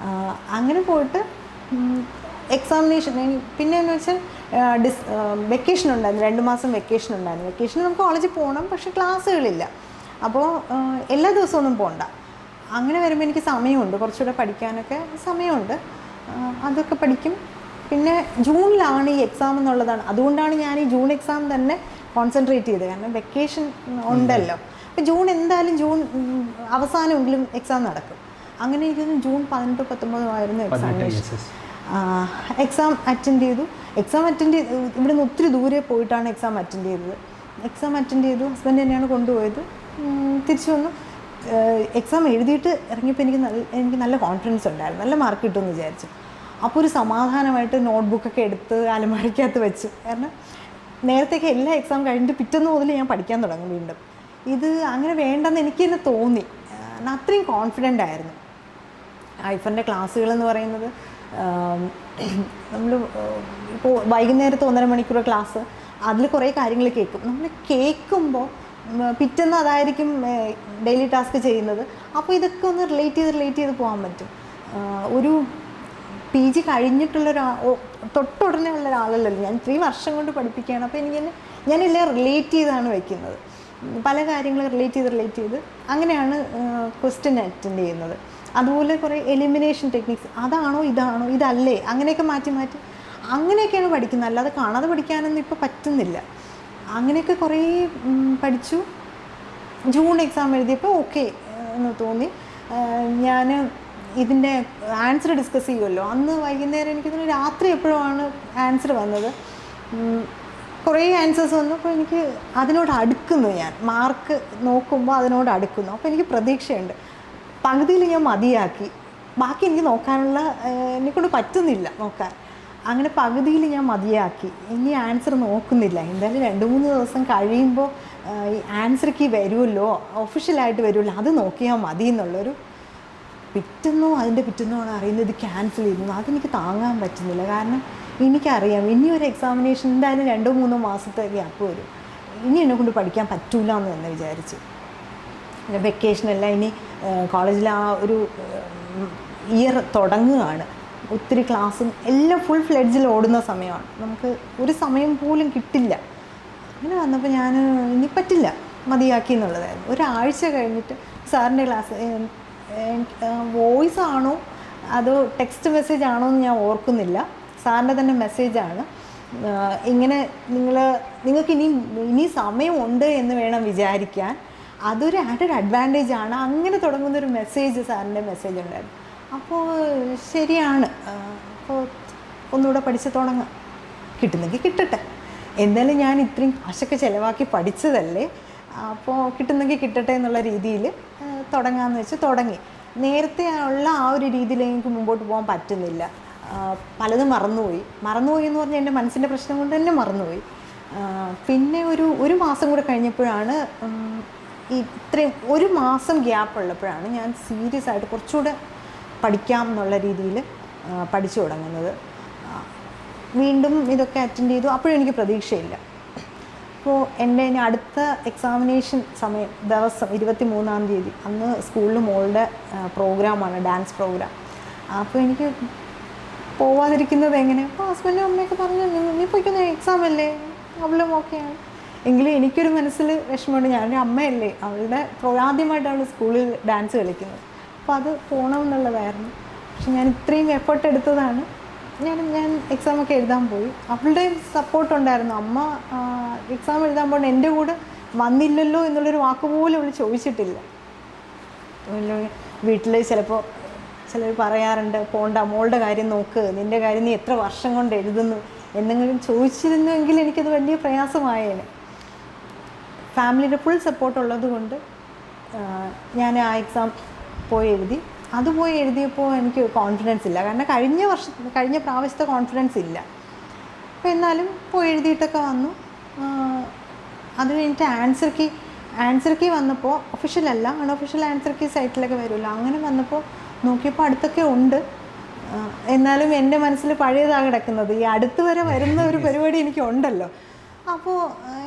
അങ്ങനെ പോയിട്ട് എക്സാമിനേഷൻ പിന്നെ എന്ന് വെച്ചാൽ വെക്കേഷൻ ഉണ്ടായിരുന്നു, 2 മാസം വെക്കേഷൻ ഉണ്ടായിരുന്നു. വെക്കേഷന് നമുക്ക് കോളേജിൽ പോകണം, പക്ഷേ ക്ലാസ്സുകളില്ല. അപ്പോൾ എല്ലാ ദിവസവും ഒന്നും പോകണ്ട. അങ്ങനെ വരുമ്പോൾ എനിക്ക് സമയമുണ്ട്, കുറച്ചുകൂടെ പഠിക്കാനൊക്കെ സമയമുണ്ട്, അതൊക്കെ പഠിക്കും. പിന്നെ ജൂണിലാണ് ഈ എക്സാം എന്നുള്ളതാണ്, അതുകൊണ്ടാണ് ഞാൻ ഈ ജൂൺ എക്സാം തന്നെ കോൺസെൻട്രേറ്റ് ചെയ്തത്. കാരണം വെക്കേഷൻ ഉണ്ടല്ലോ. അപ്പോൾ ജൂൺ എന്തായാലും ജൂൺ അവസാനമെങ്കിലും എക്സാം നടക്കും. അങ്ങനെ എനിക്കൊന്ന് ജൂൺ 18-19 ആയിരുന്നു എക്സാമിനേഷൻ. എക്സാം അറ്റൻഡ് ചെയ്തു. ഇവിടുന്ന് ഒത്തിരി ദൂരെ പോയിട്ടാണ് എക്സാം അറ്റൻഡ് ചെയ്തത്. ഹസ്ബൻഡ് തന്നെയാണ് കൊണ്ടുപോയത്. തിരിച്ചു വന്നു. എക്സാം എഴുതിയിട്ട് ഇറങ്ങിയപ്പോൾ എനിക്ക് നല്ല കോൺഫിഡൻസ് ഉണ്ടായിരുന്നു, നല്ല മാർക്ക് കിട്ടുമെന്ന് വിചാരിച്ചു. അപ്പോൾ ഒരു സമാധാനമായിട്ട് നോട്ട്ബുക്കൊക്കെ എടുത്ത് അലമാരയ്ക്കകത്ത് വെച്ചു. കാരണം നേരത്തേക്ക് എല്ലാ എക്സാം കഴിഞ്ഞിട്ട് പിറ്റേന്ന് മുതൽ ഞാൻ പഠിക്കാൻ തുടങ്ങും വീണ്ടും. ഇത് അങ്ങനെ വേണ്ടെന്ന് എനിക്ക് തന്നെ തോന്നി. അത്രയും കോൺഫിഡൻ്റ് ആയിരുന്നു. ഐഫറിൻ്റെ ക്ലാസ്സുകളെന്ന് പറയുന്നത് നമ്മൾ ഇപ്പോൾ വൈകുന്നേരത്തെ 1.5 മണിക്കൂർ ക്ലാസ്, അതിൽ കുറേ കാര്യങ്ങൾ കേൾക്കും. നമ്മൾ കേൾക്കുമ്പോൾ പിറ്റേന്ന് അതായിരിക്കും ഡെയിലി ടാസ്ക് ചെയ്യുന്നത്. അപ്പോൾ ഇതൊക്കെ ഒന്ന് റിലേറ്റ് ചെയ്ത് പോകാൻ പറ്റും. ഒരു PG തൊട്ടുടനെ ഉള്ള ഒരാളല്ലല്ലോ ഞാൻ, 3 വർഷം കൊണ്ട് പഠിപ്പിക്കുകയാണ്. അപ്പോൾ ഞാനെല്ലാം റിലേറ്റ് ചെയ്താണ് വയ്ക്കുന്നത്, പല കാര്യങ്ങൾ റിലേറ്റ് ചെയ്ത് അങ്ങനെയാണ് ക്വസ്റ്റ്യൻ അറ്റൻഡ് ചെയ്യുന്നത്. അതുപോലെ കുറേ എലിമിനേഷൻ ടെക്നിക്സ്, അതാണോ ഇതാണോ ഇതല്ലേ, അങ്ങനെയൊക്കെ മാറ്റി അങ്ങനെയൊക്കെയാണ് പഠിക്കുന്നത്. അല്ലാതെ കാണാതെ പഠിക്കാനൊന്നും ഇപ്പോൾ പറ്റുന്നില്ല. അങ്ങനെയൊക്കെ കുറേ പഠിച്ചു. ജൂൺ എക്സാം എഴുതിയപ്പോൾ ഓക്കെ എന്ന് തോന്നി. ഞാൻ ഇതിൻ്റെ ആൻസർ ഡിസ്കസ് ചെയ്യുമല്ലോ, അന്ന് വൈകുന്നേരം എനിക്കിതിന് രാത്രി എപ്പോഴുമാണ് ആൻസർ വന്നത്. കുറേ ആൻസേഴ്സ് വന്നു. അപ്പോൾ എനിക്ക് അതിനോട് അടുക്കുന്നു, ഞാൻ മാർക്ക് നോക്കുമ്പോൾ അതിനോട് അടുക്കുന്നു. അപ്പോൾ എനിക്ക് പ്രതീക്ഷയുണ്ട്. പകുതിയിൽ ഞാൻ മതിയാക്കി, ബാക്കി എനിക്ക് നോക്കാനുള്ള എന്നെക്കൊണ്ട് പറ്റുന്നില്ല നോക്കാൻ. അങ്ങനെ പകുതിയിൽ ഞാൻ മതിയാക്കി, ഇനി ആൻസർ നോക്കുന്നില്ല. എന്തായാലും 2-3 ദിവസം കഴിയുമ്പോൾ ഈ ആൻസർ കീ വരുമല്ലോ, ഒഫീഷ്യലായിട്ട് വരുമല്ലോ, അത് നോക്കിയാൽ മതി എന്നുള്ളൊരു അതിൻ്റെ പിറ്റെന്നോ ആണ് അറിയുന്നത് ക്യാൻസൽ ചെയ്യുന്നു. അതെനിക്ക് താങ്ങാൻ പറ്റുന്നില്ല. കാരണം എനിക്കറിയാം ഇനിയൊരു എക്സാമിനേഷൻ എന്തായാലും 2-3 മാസത്തെ ഗ്യാപ്പ് വരും. ഇനി എന്നെക്കൊണ്ട് പഠിക്കാൻ പറ്റൂല എന്ന് തന്നെ വിചാരിച്ചു. വെക്കേഷനെല്ലാം ഇനി കോളേജിൽ ആ ഒരു ഇയർ തുടങ്ങുകയാണ്. ഒത്തിരി ക്ലാസ്സും എല്ലാം ഫുൾ ഫ്ലെഡ്ജിൽ ഓടുന്ന സമയമാണ്. നമുക്ക് ഒരു സമയം പോലും കിട്ടില്ല. അങ്ങനെ വന്നപ്പോൾ ഞാൻ ഇനി പറ്റില്ല, മതിയാക്കി എന്നുള്ളതായിരുന്നു. ഒരാഴ്ച കഴിഞ്ഞിട്ട് സാറിൻ്റെ ക്ലാസ് വോയിസ് ആണോ അതോ ടെക്സ്റ്റ് മെസ്സേജ് ആണോ എന്ന് ഞാൻ ഓർക്കുന്നില്ല. സാറിൻ്റെ തന്നെ മെസ്സേജാണ്. ഇങ്ങനെ നിങ്ങൾക്ക് ഇനി സമയമുണ്ട് എന്ന് വേണം വിചാരിക്കാൻ, അതൊരു ആഡഡ് അഡ്വാൻറ്റേജാണ്. അങ്ങനെ തുടങ്ങുന്നൊരു മെസ്സേജ്, സാറിൻ്റെ മെസ്സേജ് ഉണ്ടായിരുന്നു. അപ്പോൾ ശരിയാണ്, അപ്പോൾ ഒന്നുകൂടെ പഠിച്ച് തുടങ്ങാം, കിട്ടുന്നെങ്കിൽ കിട്ടട്ടെ. എന്തായാലും ഞാൻ ഇത്രയും കാശൊക്കെ ചിലവാക്കി പഠിച്ചതല്ലേ, അപ്പോൾ കിട്ടുന്നെങ്കിൽ കിട്ടട്ടെ എന്നുള്ള രീതിയിൽ തുടങ്ങാമെന്ന് വെച്ച് തുടങ്ങി. നേരത്തെ ഉള്ള ആ ഒരു രീതിയിൽ എനിക്ക് മുമ്പോട്ട് പോകാൻ പറ്റുന്നില്ല. പലതും മറന്നുപോയി എന്ന് പറഞ്ഞാൽ എൻ്റെ മനസ്സിൻ്റെ പ്രശ്നം കൊണ്ട് തന്നെ മറന്നുപോയി. പിന്നെ ഒരു മാസം കൂടെ കഴിഞ്ഞപ്പോഴാണ്, ഇത്രയും 1 മാസം ഗ്യാപ്പ് ഉള്ളപ്പോഴാണ് ഞാൻ സീരിയസ് ആയിട്ട് കുറച്ചുകൂടെ പഠിക്കാം എന്നുള്ള രീതിയിൽ പഠിച്ചു തുടങ്ങുന്നത്. വീണ്ടും ഇതൊക്കെ അറ്റൻഡ് ചെയ്തു. അപ്പോഴും എനിക്ക് പ്രതീക്ഷയില്ല. അപ്പോൾ എൻ്റെ അടുത്ത എക്സാമിനേഷൻ ദിവസം 23-ാം തീയതി, അന്ന് സ്കൂളിൽ മോളുടെ പ്രോഗ്രാമാണ്, ഡാൻസ് പ്രോഗ്രാം. അപ്പോൾ എനിക്ക് പോവാതിരിക്കുന്നത് എങ്ങനെ? അപ്പോൾ ഹസ്ബൻഡും അമ്മയൊക്കെ പറഞ്ഞു, നീ പോയിക്കുന്ന എക്സാം അല്ലേ, അവളും ഓക്കെയാണ്. എങ്കിലും എനിക്കൊരു മനസ്സിൽ വിഷമമുണ്ട്. ഞാനൊരു അമ്മയല്ലേ, അവളുടെ ആദ്യമായിട്ടാണ് സ്കൂളിൽ ഡാൻസ് കളിക്കുന്നത്. അപ്പോൾ അത് പോകണമെന്നുള്ളതായിരുന്നു. പക്ഷെ ഞാൻ ഇത്രയും എഫേർട്ട് എടുത്തതാണ്. ഞാൻ എക്സാമൊക്കെ എഴുതാൻ പോയി. അവളുടെ സപ്പോർട്ടുണ്ടായിരുന്നു. അമ്മ എക്സാം എഴുതാൻ പോകണം എൻ്റെ കൂടെ വന്നില്ലല്ലോ എന്നുള്ളൊരു വാക്കുപോലും അവൾ ചോദിച്ചിട്ടില്ല. വീട്ടിൽ ചിലപ്പോൾ ചിലർ പറയാറുണ്ട്, പോണ്ട, മോളുടെ കാര്യം നോക്ക്, നിൻ്റെ കാര്യം നീ എത്ര വർഷം കൊണ്ട് എഴുതുന്നു എന്തെങ്കിലും ചോദിച്ചിരുന്നുവെങ്കിൽ എനിക്കത് വലിയ പ്രയാസമായേനെ. ഫാമിലിയുടെ ഫുൾ സപ്പോർട്ട് ഉള്ളത് കൊണ്ട് ഞാൻ ആ എക്സാം പോയി എഴുതി. അത് പോയി എഴുതിയപ്പോൾ എനിക്ക് കോൺഫിഡൻസ് ഇല്ല, കാരണം കഴിഞ്ഞ പ്രാവശ്യത്തെ കോൺഫിഡൻസ് ഇല്ല. അപ്പോൾ എന്നാലും പോയി എഴുതിയിട്ടൊക്കെ വന്നു. അത് കഴിഞ്ഞിട്ട് ആൻസർ കീ വന്നപ്പോൾ, ഒഫീഷ്യലല്ല, അൺഒഫീഷ്യൽ ആൻസർ കീ സൈറ്റിലൊക്കെ വരുമല്ലോ, അങ്ങനെ വന്നപ്പോൾ നോക്കിയപ്പോൾ അടുത്തൊക്കെ ഉണ്ട്. എന്നാലും എൻ്റെ മനസ്സിൽ പഴയതാണ് കിടക്കുന്നത്, ഈ അടുത്ത് വരെ വരുന്ന ഒരു പരിപാടി എനിക്ക് ഉണ്ടല്ലോ. അപ്പോൾ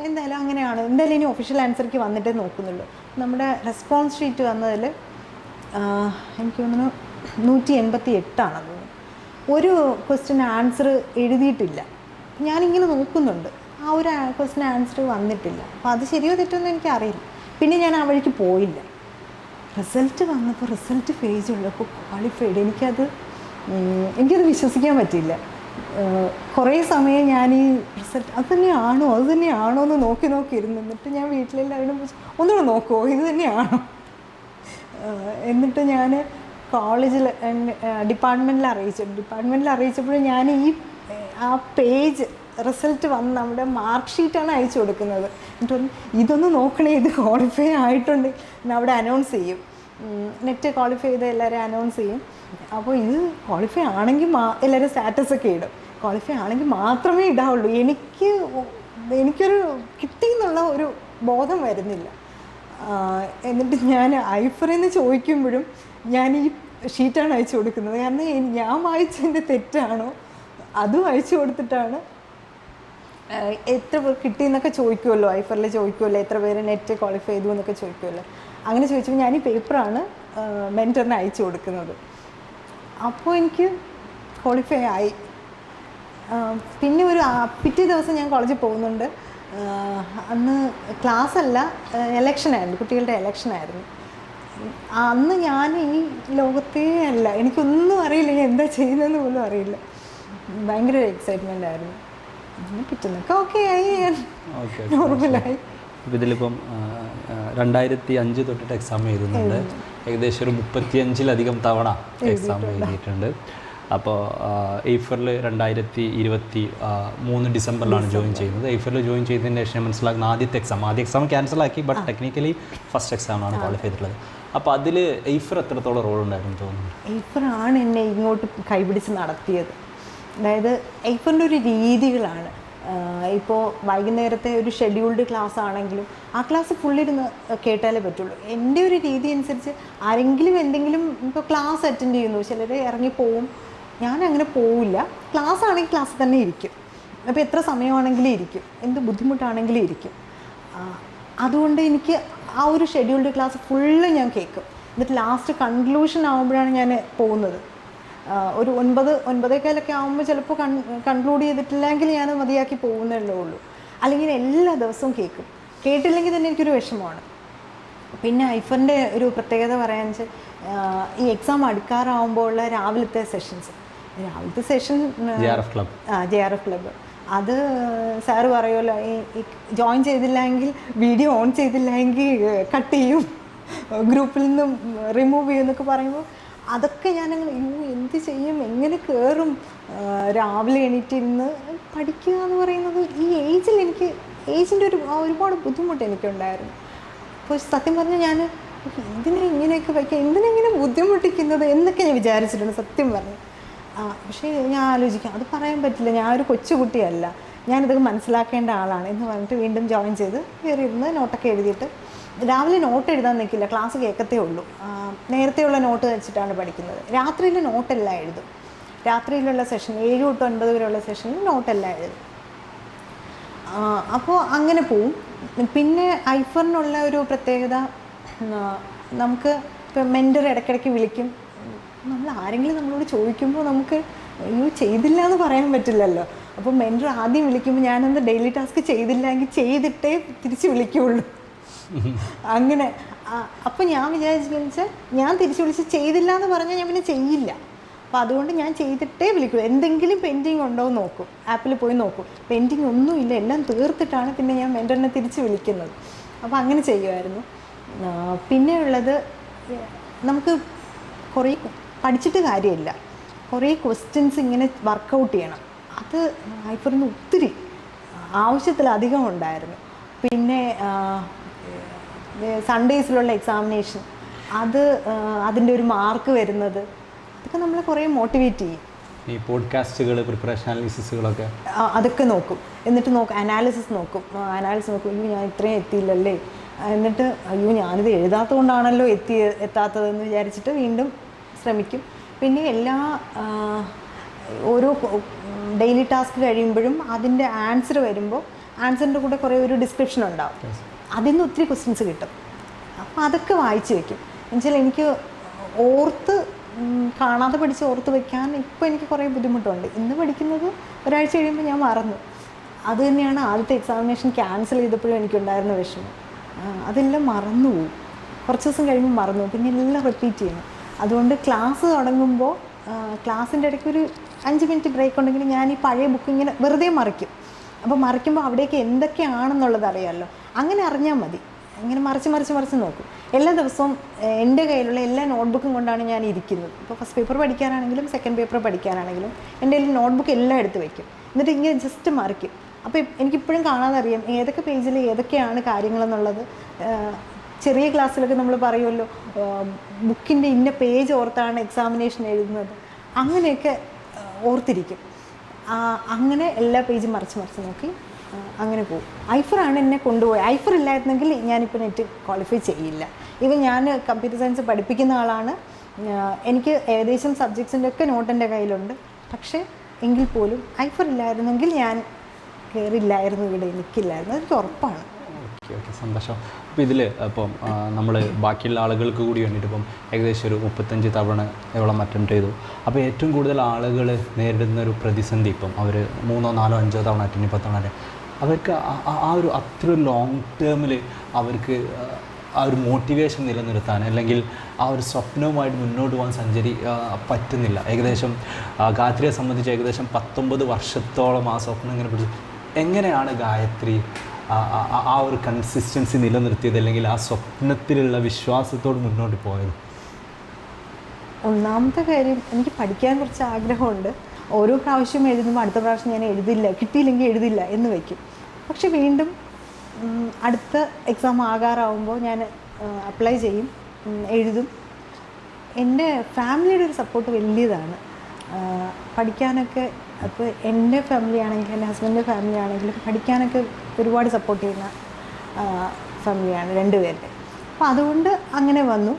എന്തായാലും അങ്ങനെയാണ്, എന്തായാലും ഇനി ഒഫീഷ്യൽ ആൻസർ കീ വന്നിട്ടേ നോക്കുന്നുള്ളൂ. നമ്മുടെ റെസ്പോൺസ് ഷീറ്റ് വന്നതിൽ എനിക്ക് തോന്നുന്നു 188 ഒരു ക്വസ്റ്റ്യൻ ആൻസർ എഴുതിയിട്ടില്ല. ഞാനിങ്ങനെ നോക്കുന്നുണ്ട്, ആ ഒരു ക്വസ്റ്റ്യൻ ആൻസർ വന്നിട്ടില്ല. അപ്പോൾ അത് ശരിയോ തെറ്റോന്നും എനിക്കറിയില്ല. പിന്നെ ഞാൻ ആ വഴിക്ക് പോയില്ല. റിസൾട്ട് വന്നപ്പോൾ റിസൾട്ട് പേജ് ഉള്ളപ്പോൾ ക്വാളിഫൈഡ്. എനിക്കത് വിശ്വസിക്കാൻ പറ്റില്ല. കുറേ സമയം ഞാൻ ഈ റിസൾട്ട് അത് തന്നെയാണോ എന്ന് നോക്കി എന്നിട്ട് ഞാൻ വീട്ടിലെല്ലാവരും ഒന്നുകൂടെ നോക്കുമോ, ഇത് തന്നെയാണോ. എന്നിട്ട് ഞാൻ കോളേജിൽ ഡിപ്പാർട്ട്മെൻറ്റിൽ അറിയിച്ചപ്പോഴും ഞാൻ ആ പേജ് റിസൾട്ട് വന്ന് നമ്മുടെ മാർക്ക് ഷീറ്റാണ് അയച്ചു കൊടുക്കുന്നത്. എന്നിട്ട് ഇതൊന്ന് നോക്കണേ, ഇത് ക്വാളിഫൈ ആയിട്ടുണ്ട് എന്ന് അവിടെ അനൗൺസ് ചെയ്യും. നെറ്റ് ക്വാളിഫൈ ചെയ്ത് എല്ലാവരും അനൗൺസ് ചെയ്യും. അപ്പോൾ ഇത് ക്വാളിഫൈ ആണെങ്കിൽ എല്ലാവരും സ്റ്റാറ്റസൊക്കെ ഇടും. ക്വാളിഫൈ ആണെങ്കിൽ മാത്രമേ ഇടാവുള്ളൂ. എനിക്കൊരു കിട്ടിയെന്നുള്ള ഒരു ബോധം വരുന്നില്ല. എന്നിട്ട് ഞാൻ ഐഫറിൽ നിന്ന് ചോദിക്കുമ്പോഴും ഞാൻ ഈ ഷീറ്റാണ് അയച്ചു കൊടുക്കുന്നത്. കാരണം ഞാൻ വായിച്ചതിൻ്റെ തെറ്റാണോ അതും അയച്ചു കൊടുത്തിട്ടാണ്. എത്ര പേർ കിട്ടിയെന്നൊക്കെ ചോദിക്കുമല്ലോ, ഐഫറിൽ ചോദിക്കുമല്ലോ, എത്ര പേര് നെറ്റ് ക്വാളിഫൈ ചെയ്തു എന്നൊക്കെ ചോദിക്കുമല്ലോ. അങ്ങനെ ചോദിച്ചപ്പോൾ ഞാൻ ഈ പേപ്പറാണ് മെൻറ്ററിന് അയച്ചു കൊടുക്കുന്നത്. അപ്പോൾ എനിക്ക് ക്വാളിഫൈ ആയി. പിന്നെ പിറ്റേ ദിവസം ഞാൻ കോളേജിൽ പോകുന്നുണ്ട്. അന്ന് ക്ലാസ്സല്ല, എലക്ഷനായിരുന്നു, കുട്ടികളുടെ എലക്ഷനായിരുന്നു. അന്ന് ഞാൻ ഈ ലോകത്തേ അല്ല, എനിക്കൊന്നും അറിയില്ല, ഞാൻ എന്താ ചെയ്യുന്നതെന്ന് പോലും അറിയില്ല. ഭയങ്കര ഒരു എക്സൈറ്റ്മെൻ്റ് ആയിരുന്നു. പിറ്റേന്നൊക്കെ ഓക്കെ ആയി, നോർമലായി. ഇതിലിപ്പം 2005 തൊട്ടിട്ട് എക്സാം എഴുതുന്നുണ്ട്. ഏകദേശം ഒരു 35-ലധികം തവണ എക്സാം എഴുതിയിട്ടുണ്ട്. അപ്പോൾ എയ്ഫറിൽ 2023 ഡിസംബറിലാണ് ജോയിൻ ചെയ്യുന്നത്. എയ്ഫറിൽ ജോയിൻ ചെയ്തതിന് ശേഷം മനസ്സിലാക്കുന്ന ആദ്യ എക്സാം ക്യാൻസലാക്കി, ബട്ട് ടെക്നിക്കലി ഫസ്റ്റ് എക്സാമാണ് ക്വാളിഫൈ ചെയ്തിട്ടുള്ളത്. അപ്പോൾ അതിൽ എയ്ഫർ എത്രത്തോളം റോൾ ഉണ്ടായിരുന്നു തോന്നുന്നു? എയ്ഫറാണ് എന്നെ ഇങ്ങോട്ട് കൈപിടിച്ച് നടത്തിയത്. അതായത് എയ്ഫറിൻ്റെ ഒരു രീതികളാണ്. ഇപ്പോൾ വൈകുന്നേരത്തെ ഒരു ഷെഡ്യൂൾഡ് ക്ലാസ് ആണെങ്കിലും ആ ക്ലാസ് ഫുള്ളിരുന്ന് കേട്ടാലേ പറ്റുള്ളൂ. എൻ്റെ ഒരു രീതി അനുസരിച്ച് ആരെങ്കിലും എന്തെങ്കിലും ഇപ്പോൾ ക്ലാസ് അറ്റൻഡ് ചെയ്യുന്നു, ചിലർ ഇറങ്ങിപ്പോവും, ഞാൻ അങ്ങനെ പോവില്ല. ക്ലാസ് ആണെങ്കിൽ ക്ലാസ് തന്നെ ഇരിക്കും. അപ്പോൾ എത്ര സമയമാണെങ്കിലും ഇരിക്കും, എന്ത് ബുദ്ധിമുട്ടാണെങ്കിലും ഇരിക്കും. അതുകൊണ്ട് എനിക്ക് ആ ഒരു ഷെഡ്യൂൾഡ് ക്ലാസ് ഫുള്ള് ഞാൻ കേൾക്കും. എന്നിട്ട് ലാസ്റ്റ് കൺക്ലൂഷൻ ആകുമ്പോഴാണ് ഞാൻ പോകുന്നത്. ഒരു 9-9:15 ആകുമ്പോൾ ചിലപ്പോൾ കൺക്ലൂഡ് ചെയ്തിട്ടില്ലെങ്കിൽ ഞാൻ മതിയാക്കി പോകുന്നതല്ലേ ഉള്ളൂ. അല്ലെങ്കിൽ എല്ലാ ദിവസവും കേട്ടില്ലെങ്കിൽ തന്നെ എനിക്കൊരു വിഷമമാണ്. പിന്നെ ഐഫറിൻ്റെ ഒരു പ്രത്യേകത പറയാന്ന് വെച്ചാൽ ഈ എക്സാം അടുക്കാറാവുമ്പോൾ ഉള്ള രാവിലത്തെ സെഷൻ JRF ക്ലബ്ബ്, അത് സാറ് പറയുമല്ലോ, ഈ ജോയിൻ ചെയ്തില്ലെങ്കിൽ, വീഡിയോ ഓൺ ചെയ്തില്ലെങ്കിൽ കട്ട് ചെയ്യും, ഗ്രൂപ്പിൽ നിന്നും റിമൂവ് ചെയ്യും എന്നൊക്കെ പറയുമ്പോൾ അതൊക്കെ ഞാനങ്ങനെ എന്ത് ചെയ്യും, എങ്ങനെ കയറും, രാവിലെ എണീറ്റിരുന്ന് പഠിക്കുക എന്ന് പറയുന്നത് ഈ ഏജിൻ്റെ ഒരുപാട് ബുദ്ധിമുട്ട് എനിക്കുണ്ടായിരുന്നു. അപ്പോൾ സത്യം പറഞ്ഞാൽ ഞാൻ ഇങ്ങനെയൊക്കെ വയ്ക്കുക, ഇങ്ങനെ ബുദ്ധിമുട്ടിക്കുന്നത് എന്നൊക്കെ ഞാൻ വിചാരിച്ചിട്ടുണ്ട് സത്യം പറഞ്ഞു. പക്ഷേ ഞാൻ ആലോചിക്കാം, അത് പറയാൻ പറ്റില്ല, ഞാനൊരു കൊച്ചുകുട്ടിയല്ല, ഞാനിതൊക്കെ മനസ്സിലാക്കേണ്ട ആളാണ് എന്ന് പറഞ്ഞിട്ട് വീണ്ടും ജോയിൻ ചെയ്ത് കയറിയിരുന്ന് നോട്ടൊക്കെ എഴുതിയിട്ട്. രാവിലെ നോട്ട് എഴുതാൻ നിൽക്കില്ല, ക്ലാസ് കേൾക്കത്തേ ഉള്ളൂ. നേരത്തെയുള്ള നോട്ട് വെച്ചിട്ടാണ് പഠിക്കുന്നത്. രാത്രിയിൽ നോട്ടെല്ലാം എഴുതും. രാത്രിയിലുള്ള സെഷൻ 7 തൊട്ട് 9 വരെയുള്ള സെഷനിൽ നോട്ടെല്ലാം എഴുതും. അപ്പോൾ അങ്ങനെ പോവും. പിന്നെ ഐഫറിനുള്ള ഒരു പ്രത്യേകത, നമുക്ക് ഇപ്പോൾ മെൻറ്റർ ഇടയ്ക്കിടയ്ക്ക് വിളിക്കും. നമ്മൾ ആരെങ്കിലും നമ്മളോട് ചോദിക്കുമ്പോൾ നമുക്ക് ചെയ്തില്ല എന്ന് പറയാൻ പറ്റില്ലല്ലോ. അപ്പോൾ മെൻറ്റർ ആദ്യം വിളിക്കുമ്പോൾ ഞാനന്ന് ഡെയിലി ടാസ്ക് ചെയ്തില്ലെങ്കിൽ ചെയ്തിട്ടേ തിരിച്ച് വിളിക്കുകയുള്ളൂ. അങ്ങനെ അപ്പോൾ ഞാൻ വിചാരിച്ചാൽ ഞാൻ തിരിച്ച് വിളിച്ച് ചെയ്തില്ല എന്ന് പറഞ്ഞാൽ ഞാൻ പിന്നെ ചെയ്യില്ല. അപ്പോൾ അതുകൊണ്ട് ഞാൻ ചെയ്തിട്ടേ വിളിക്കൂ. എന്തെങ്കിലും പെൻഡിങ് ഉണ്ടോ എന്ന് നോക്കും, ആപ്പിൽ പോയി നോക്കും. പെൻഡിങ് ഒന്നുമില്ല, എല്ലാം തീർത്തിട്ടാണ് പിന്നെ ഞാൻ മെൻറ്ററിനെ തിരിച്ച് വിളിക്കുന്നത്. അപ്പോൾ അങ്ങനെ ചെയ്യുമായിരുന്നു. പിന്നെ ഉള്ളത്, നമുക്ക് കുറേ പഠിച്ചിട്ട് കാര്യമില്ല, കുറേ ക്വസ്റ്റ്യൻസ് ഇങ്ങനെ വർക്കൗട്ട് ചെയ്യണം. അത് ഐഫറിന് ഒത്തിരി ആവശ്യത്തിലധികം ഉണ്ടായിരുന്നു. പിന്നെ സൺഡേസിലുള്ള എക്സാമിനേഷൻ, അത് അതിൻ്റെ ഒരു മാർക്ക് വരുന്നത്, ഇതൊക്കെ നമ്മളെ കുറേ മോട്ടിവേറ്റ് ചെയ്യും. ഈ പോഡ്കാസ്റ്റുകൾ, പ്രിപ്പറേഷൻ അനാലിസിസുകളൊക്കെ അതൊക്കെ നോക്കും. എന്നിട്ട് അനാലിസിസ് നോക്കും. അയ്യോ ഞാൻ ഇത്രയും എത്തിയില്ലല്ലേ, എന്നിട്ട് അയ്യോ ഞാനിത് എഴുതാത്തത് കൊണ്ടാണല്ലോ എത്താത്തതെന്ന് വിചാരിച്ചിട്ട് വീണ്ടും ശ്രമിക്കും. പിന്നെ ഓരോ ഡെയിലി ടാസ്ക് കഴിയുമ്പോഴും അതിൻ്റെ ആൻസർ വരുമ്പോൾ ആൻസറിൻ്റെ കൂടെ കുറേ ഒരു ഡിസ്ക്രിപ്ഷൻ ഉണ്ടാവും. അതിൽ നിന്ന് ഒത്തിരി ക്വസ്റ്റ്യൻസ് കിട്ടും. അപ്പോൾ അതൊക്കെ വായിച്ച് വെക്കും. എന്നുവെച്ചാൽ എനിക്ക് കാണാതെ പഠിച്ച് ഓർത്ത് വയ്ക്കാൻ ഇപ്പോൾ എനിക്ക് കുറേ ബുദ്ധിമുട്ടുണ്ട്. ഇന്ന് പഠിക്കുന്നത് ഒരാഴ്ച കഴിയുമ്പോൾ ഞാൻ മറന്നു. അത് തന്നെയാണ് ആദ്യത്തെ എക്സാമിനേഷൻ ക്യാൻസൽ ചെയ്തപ്പോഴും എനിക്കുണ്ടായിരുന്ന വിഷമം. അതെല്ലാം മറന്നുപോകും. കുറച്ച് ദിവസം കഴിയുമ്പോൾ മറന്നു, പിന്നെ എല്ലാം റിപ്പീറ്റ് ചെയ്യണം. അതുകൊണ്ട് ക്ലാസ് തുടങ്ങുമ്പോൾ ക്ലാസ്സിൻ്റെ ഇടയ്ക്ക് ഒരു 5 മിനിറ്റ് ബ്രേക്ക് ഉണ്ടെങ്കിൽ ഞാൻ ഈ പഴയ ബുക്ക് ഇങ്ങനെ വെറുതെ മറിക്കും. അപ്പോൾ മറിക്കുമ്പോൾ അവിടേക്ക് എന്തൊക്കെയാണെന്നുള്ളത് അറിയാമല്ലോ. അങ്ങനെ അറിഞ്ഞാൽ മതി. ഇങ്ങനെ മറിച്ച് നോക്കും. എല്ലാ ദിവസവും എൻ്റെ കയ്യിലുള്ള എല്ലാ നോട്ട്ബുക്കും കൊണ്ടാണ് ഞാൻ ഇരിക്കുന്നത്. ഇപ്പോൾ ഫസ്റ്റ് പേപ്പർ പഠിക്കാനാണെങ്കിലും സെക്കൻഡ് പേപ്പർ പഠിക്കാനാണെങ്കിലും എൻ്റെ കയ്യിൽ നോട്ട്ബുക്ക് എല്ലാം എടുത്ത് വയ്ക്കും. എന്നിട്ട് ഇങ്ങനെ ജസ്റ്റ് മറിക്കും. അപ്പോൾ എനിക്കിപ്പോഴും കാണാതെ അറിയാം ഏതൊക്കെ പേജിൽ ഏതൊക്കെയാണ് കാര്യങ്ങളെന്നുള്ളത്. ചെറിയ ക്ലാസ്സിലൊക്കെ നമ്മൾ പറയുമല്ലോ, ബുക്കിൻ്റെ ഇന്ന പേജ് ഓർത്താണ് എക്സാമിനേഷൻ എഴുതുന്നത്. അങ്ങനെയൊക്കെ ഓർത്തിരിക്കും. അങ്ങനെ എല്ലാ പേജും മറിച്ച് നോക്കി അങ്ങനെ പോകും. ഐഫറാണ് എന്നെ കൊണ്ടുപോയി. ഐഫർ ഇല്ലായിരുന്നെങ്കിൽ ഞാനിപ്പോൾ നെറ്റ് ക്വാളിഫൈ ചെയ്യില്ല. ഇവൻ ഞാൻ കമ്പ്യൂട്ടർ സയൻസ് പഠിപ്പിക്കുന്ന ആളാണ്. എനിക്ക് ഏകദേശം സബ്ജക്ട്സിൻ്റെ ഒക്കെ നോട്ട് എൻ്റെ കയ്യിലുണ്ട്. പക്ഷേ എങ്കിൽ പോലും ഐഫർ ഇല്ലായിരുന്നെങ്കിൽ ഞാൻ കയറില്ലായിരുന്നു, ഇവിടെ നിൽക്കില്ലായിരുന്നു. അതെനിക്ക് ഉറപ്പാണ്. ഓക്കെ, സന്തോഷം. അപ്പോൾ ഇതിൽ ഇപ്പം നമ്മൾ ബാക്കിയുള്ള ആളുകൾക്ക് കൂടി വേണ്ടിയിട്ട് ഇപ്പം ഏകദേശം ഒരു 35 തവണ എവളം അറ്റംപ്റ്റ് ചെയ്തു. അപ്പോൾ ഏറ്റവും കൂടുതൽ ആളുകൾ നേരിടുന്ന ഒരു പ്രതിസന്ധി, ഇപ്പം അവർ 3, 4, 5 തവണ അറ്റൻഡ് 10 തവണ അവർക്ക് അത്ര ലോങ് ടേമിൽ അവർക്ക് ആ ഒരു മോട്ടിവേഷൻ നിലനിർത്താൻ, അല്ലെങ്കിൽ ആ ഒരു സ്വപ്നവുമായിട്ട് മുന്നോട്ട് പോകാൻ പറ്റുന്നില്ല. ഏകദേശം ഗായത്രിയെ സംബന്ധിച്ച് ഏകദേശം 19 വർഷത്തോളം ആ സ്വപ്നം ഇങ്ങനെ പിടിച്ചു. എങ്ങനെയാണ് ഗായത്രി ആ ഒരു കൺസിസ്റ്റൻസി നിലനിർത്തിയത്, അല്ലെങ്കിൽ ആ സ്വപ്നത്തിലുള്ള വിശ്വാസത്തോട് മുന്നോട്ട് പോയത്? ഒന്നാമത്തെ കാര്യം, എനിക്ക് പഠിക്കാൻ കുറച്ച് ആഗ്രഹമുണ്ട്. ഓരോ പ്രാവശ്യം എഴുതുമ്പോൾ അടുത്ത പ്രാവശ്യം ഞാൻ കിട്ടിയില്ലെങ്കിൽ എഴുതില്ല എന്ന് വയ്ക്കും. പക്ഷെ വീണ്ടും അടുത്ത എക്സാം ആകാറാവുമ്പോൾ ഞാൻ അപ്ലൈ ചെയ്യും, എഴുതും. എൻ്റെ ഫാമിലിയുടെ ഒരു സപ്പോർട്ട് വലിയതാണ് പഠിക്കാനൊക്കെ. അപ്പോൾ എൻ്റെ ഫാമിലി ആണെങ്കിലും എൻ്റെ ഹസ്ബൻഡിൻ്റെ ഫാമിലി ആണെങ്കിലും പഠിക്കാനൊക്കെ ഒരുപാട് സപ്പോർട്ട് ചെയ്യുന്ന ഫാമിലിയാണ് രണ്ടുപേരുടെ. അപ്പോൾ അതുകൊണ്ട് അങ്ങനെ വന്നു.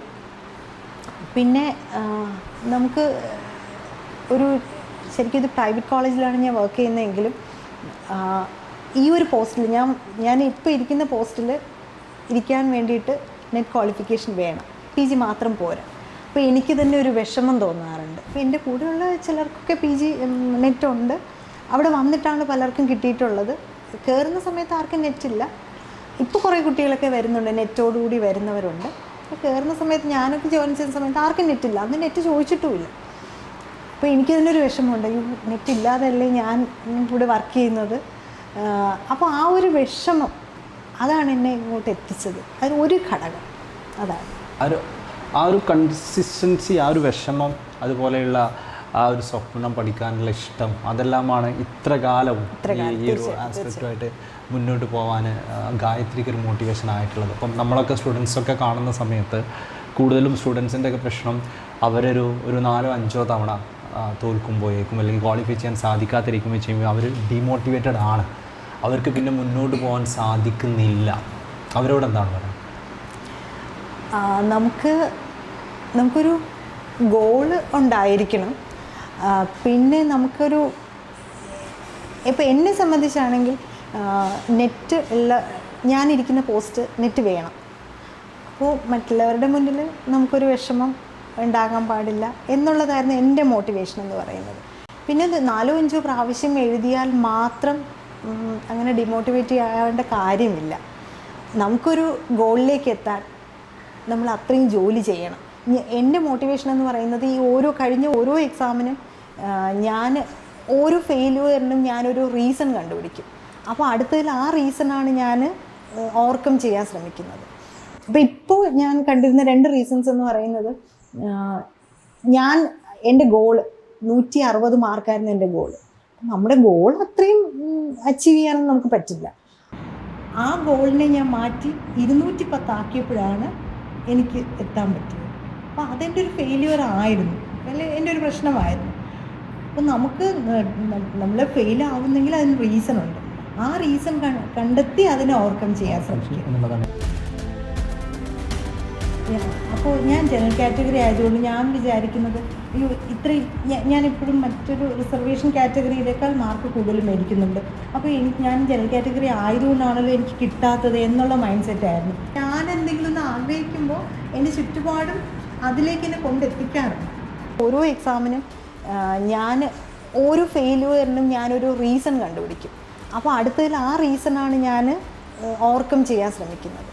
പിന്നെ നമുക്ക് ശരിക്കും ഇത് പ്രൈവറ്റ് കോളേജിലാണ് ഞാൻ വർക്ക് ചെയ്യുന്നതെങ്കിലും ഈ ഒരു പോസ്റ്റിൽ ഞാൻ ഇപ്പോൾ ഇരിക്കുന്ന പോസ്റ്റിൽ ഇരിക്കാൻ വേണ്ടിയിട്ട് നെറ്റ് ക്വാളിഫിക്കേഷൻ വേണം, PG മാത്രം പോരാ. അപ്പോൾ എനിക്ക് തന്നെ ഒരു വിഷമം തോന്നാറുണ്ട്. അപ്പോൾ എൻ്റെ കൂടെയുള്ള ചിലർക്കൊക്കെ PG നെറ്റുണ്ട്. അവിടെ വന്നിട്ടാണ് പലർക്കും കിട്ടിയിട്ടുള്ളത്. കയറുന്ന സമയത്ത് ആർക്കും നെറ്റില്ല. ഇപ്പോൾ കുറേ കുട്ടികളൊക്കെ വരുന്നുണ്ട്, നെറ്റോടുകൂടി വരുന്നവരുണ്ട്. അപ്പോൾ കയറുന്ന സമയത്ത് ഞാനൊക്കെ ജോയിൻ ചെയ്യുന്ന സമയത്ത് ആർക്കും നെറ്റില്ല, അന്ന് നെറ്റ് ചോദിച്ചിട്ടുമില്ല. അപ്പോൾ എനിക്ക് തന്നെ ഒരു വിഷമമുണ്ട്, നെറ്റ് ഇല്ലാതല്ലേ ഞാൻ കൂടെ വർക്ക് ചെയ്യുന്നത്. അപ്പോൾ ആ ഒരു വിഷമം അതാണ് എന്നെ ഇങ്ങോട്ട് എത്തിച്ചത്. അതിന് ഒരു ഘടകം അതാണ് ആ ഒരു കൺസിസ്റ്റൻസി, ആ ഒരു വിഷമം, അതുപോലെയുള്ള ആ ഒരു സ്വപ്നം, പഠിക്കാനുള്ള ഇഷ്ടം, അതെല്ലാമാണ് ഇത്ര കാലവും ഈ ഒരു ആസ്പെക്റ്റുമായിട്ട് മുന്നോട്ട് പോകാൻ ഗായത്രിക്ക് ഒരു മോട്ടിവേഷൻ ആയിട്ടുള്ളത്. അപ്പം നമ്മളൊക്കെ സ്റ്റുഡൻസൊക്കെ കാണുന്ന സമയത്ത് കൂടുതലും സ്റ്റുഡൻസിൻ്റെ ഒക്കെ പ്രശ്നം അവരൊരു 4-5 തവണ തോൽക്കുമ്പോഴേക്കും അല്ലെങ്കിൽ ക്വാളിഫൈ ചെയ്യാൻ സാധിക്കാതിരിക്കുമ്പോൾ ചെയ്യുമ്പോൾ അവർ ഡീമോട്ടിവേറ്റഡ് ആണ്. അവർക്ക് പിന്നെ മുന്നോട്ട് പോകാൻ സാധിക്കുന്നില്ല. അവരോട് എന്താണ് പറയുക? നമുക്കൊരു ഗോള് ഉണ്ടായിരിക്കണം. പിന്നെ ഇപ്പോൾ എന്നെ സംബന്ധിച്ചാണെങ്കിൽ നെറ്റ് ഞാനിരിക്കുന്ന പോസ്റ്റ് നെറ്റ് വേണം. അപ്പോൾ മറ്റുള്ളവരുടെ മുന്നിൽ നമുക്കൊരു വിഷമം ഉണ്ടാകാൻ പാടില്ല എന്നുള്ളതായിരുന്നു എൻ്റെ മോട്ടിവേഷൻ എന്ന് പറയുന്നത്. പിന്നെ 4-5 പ്രാവശ്യം എഴുതിയാൽ മാത്രം അങ്ങനെ ഡിമോട്ടിവേറ്റ് ചെയ്യേണ്ട കാര്യമില്ല. നമുക്കൊരു ഗോളിലേക്ക് എത്താൻ നമ്മൾ അത്രയും ജോലി ചെയ്യണം. എൻ്റെ മോട്ടിവേഷൻ എന്ന് പറയുന്നത് ഈ കഴിഞ്ഞ ഓരോ എക്സാമിനും ഞാൻ ഓരോ ഫെയിലിയറിനും ഞാനൊരു റീസൺ കണ്ടുപിടിക്കും. അപ്പോൾ അടുത്തതിൽ ആ റീസണാണ് ഞാൻ ഓവർകം ചെയ്യാൻ ശ്രമിക്കുന്നത്. അപ്പോൾ ഇപ്പോൾ ഞാൻ കണ്ടിരുന്ന 2 റീസൺസ് എന്ന് പറയുന്നത്, എൻ്റെ ഗോള് 160 മാർക്കായിരുന്നു എൻ്റെ ഗോള്. നമ്മുടെ ഗോൾ അത്രയും അച്ചീവ് ചെയ്യാനൊന്നും നമുക്ക് പറ്റില്ല. ആ ഗോളിനെ ഞാൻ മാറ്റി 210 ആക്കിയപ്പോഴാണ് എനിക്ക് എത്താൻ പറ്റിയത്. അപ്പോൾ അതെൻ്റെ ഒരു ഫെയിലിയർ ആയിരുന്നു, അല്ലെങ്കിൽ എൻ്റെ ഒരു പ്രശ്നമായിരുന്നു. അപ്പോൾ നമുക്ക് നമ്മൾ ഫെയിൽ ആവുന്നെങ്കിൽ അതിന് റീസൺ ഉണ്ട്. ആ റീസൺ കണ്ടെത്തി അതിനെ ഓവർകം ചെയ്യാൻ ശ്രമിക്കുക എന്നുള്ളതാണ്. അപ്പോൾ ഞാൻ ജനറൽ കാറ്റഗറി ആയതുകൊണ്ട് ഞാൻ വിചാരിക്കുന്നത് അയ്യോ ഇത്രയും ഞാനിപ്പോഴും മറ്റൊരു റിസർവേഷൻ കാറ്റഗറിയിലേക്കാൾ മാർക്ക് കൂടുതൽ മേടിക്കുന്നുണ്ട്, അപ്പോൾ ഞാൻ ജനറൽ കാറ്റഗറി ആയതുകൊണ്ടാണല്ലോ എനിക്ക് കിട്ടാത്തത് എന്നുള്ള മൈൻഡ് സെറ്റായിരുന്നു. ഞാൻ എന്തെങ്കിലും ഒന്ന് ആഗ്രഹിക്കുമ്പോൾ എൻ്റെ ചുറ്റുപാടും അതിലേക്ക് എന്നെ കൊണ്ടെത്തിക്കാറുണ്ട്. ഓരോ എക്സാമിനും ഞാൻ ഓരോ ഫെയിലിയറിനും ഞാനൊരു റീസൺ കണ്ടുപിടിക്കും. അപ്പോൾ അടുത്തതിൽ ആ റീസണാണ് ഞാൻ ഓവർകം ചെയ്യാൻ ശ്രമിക്കുന്നത്.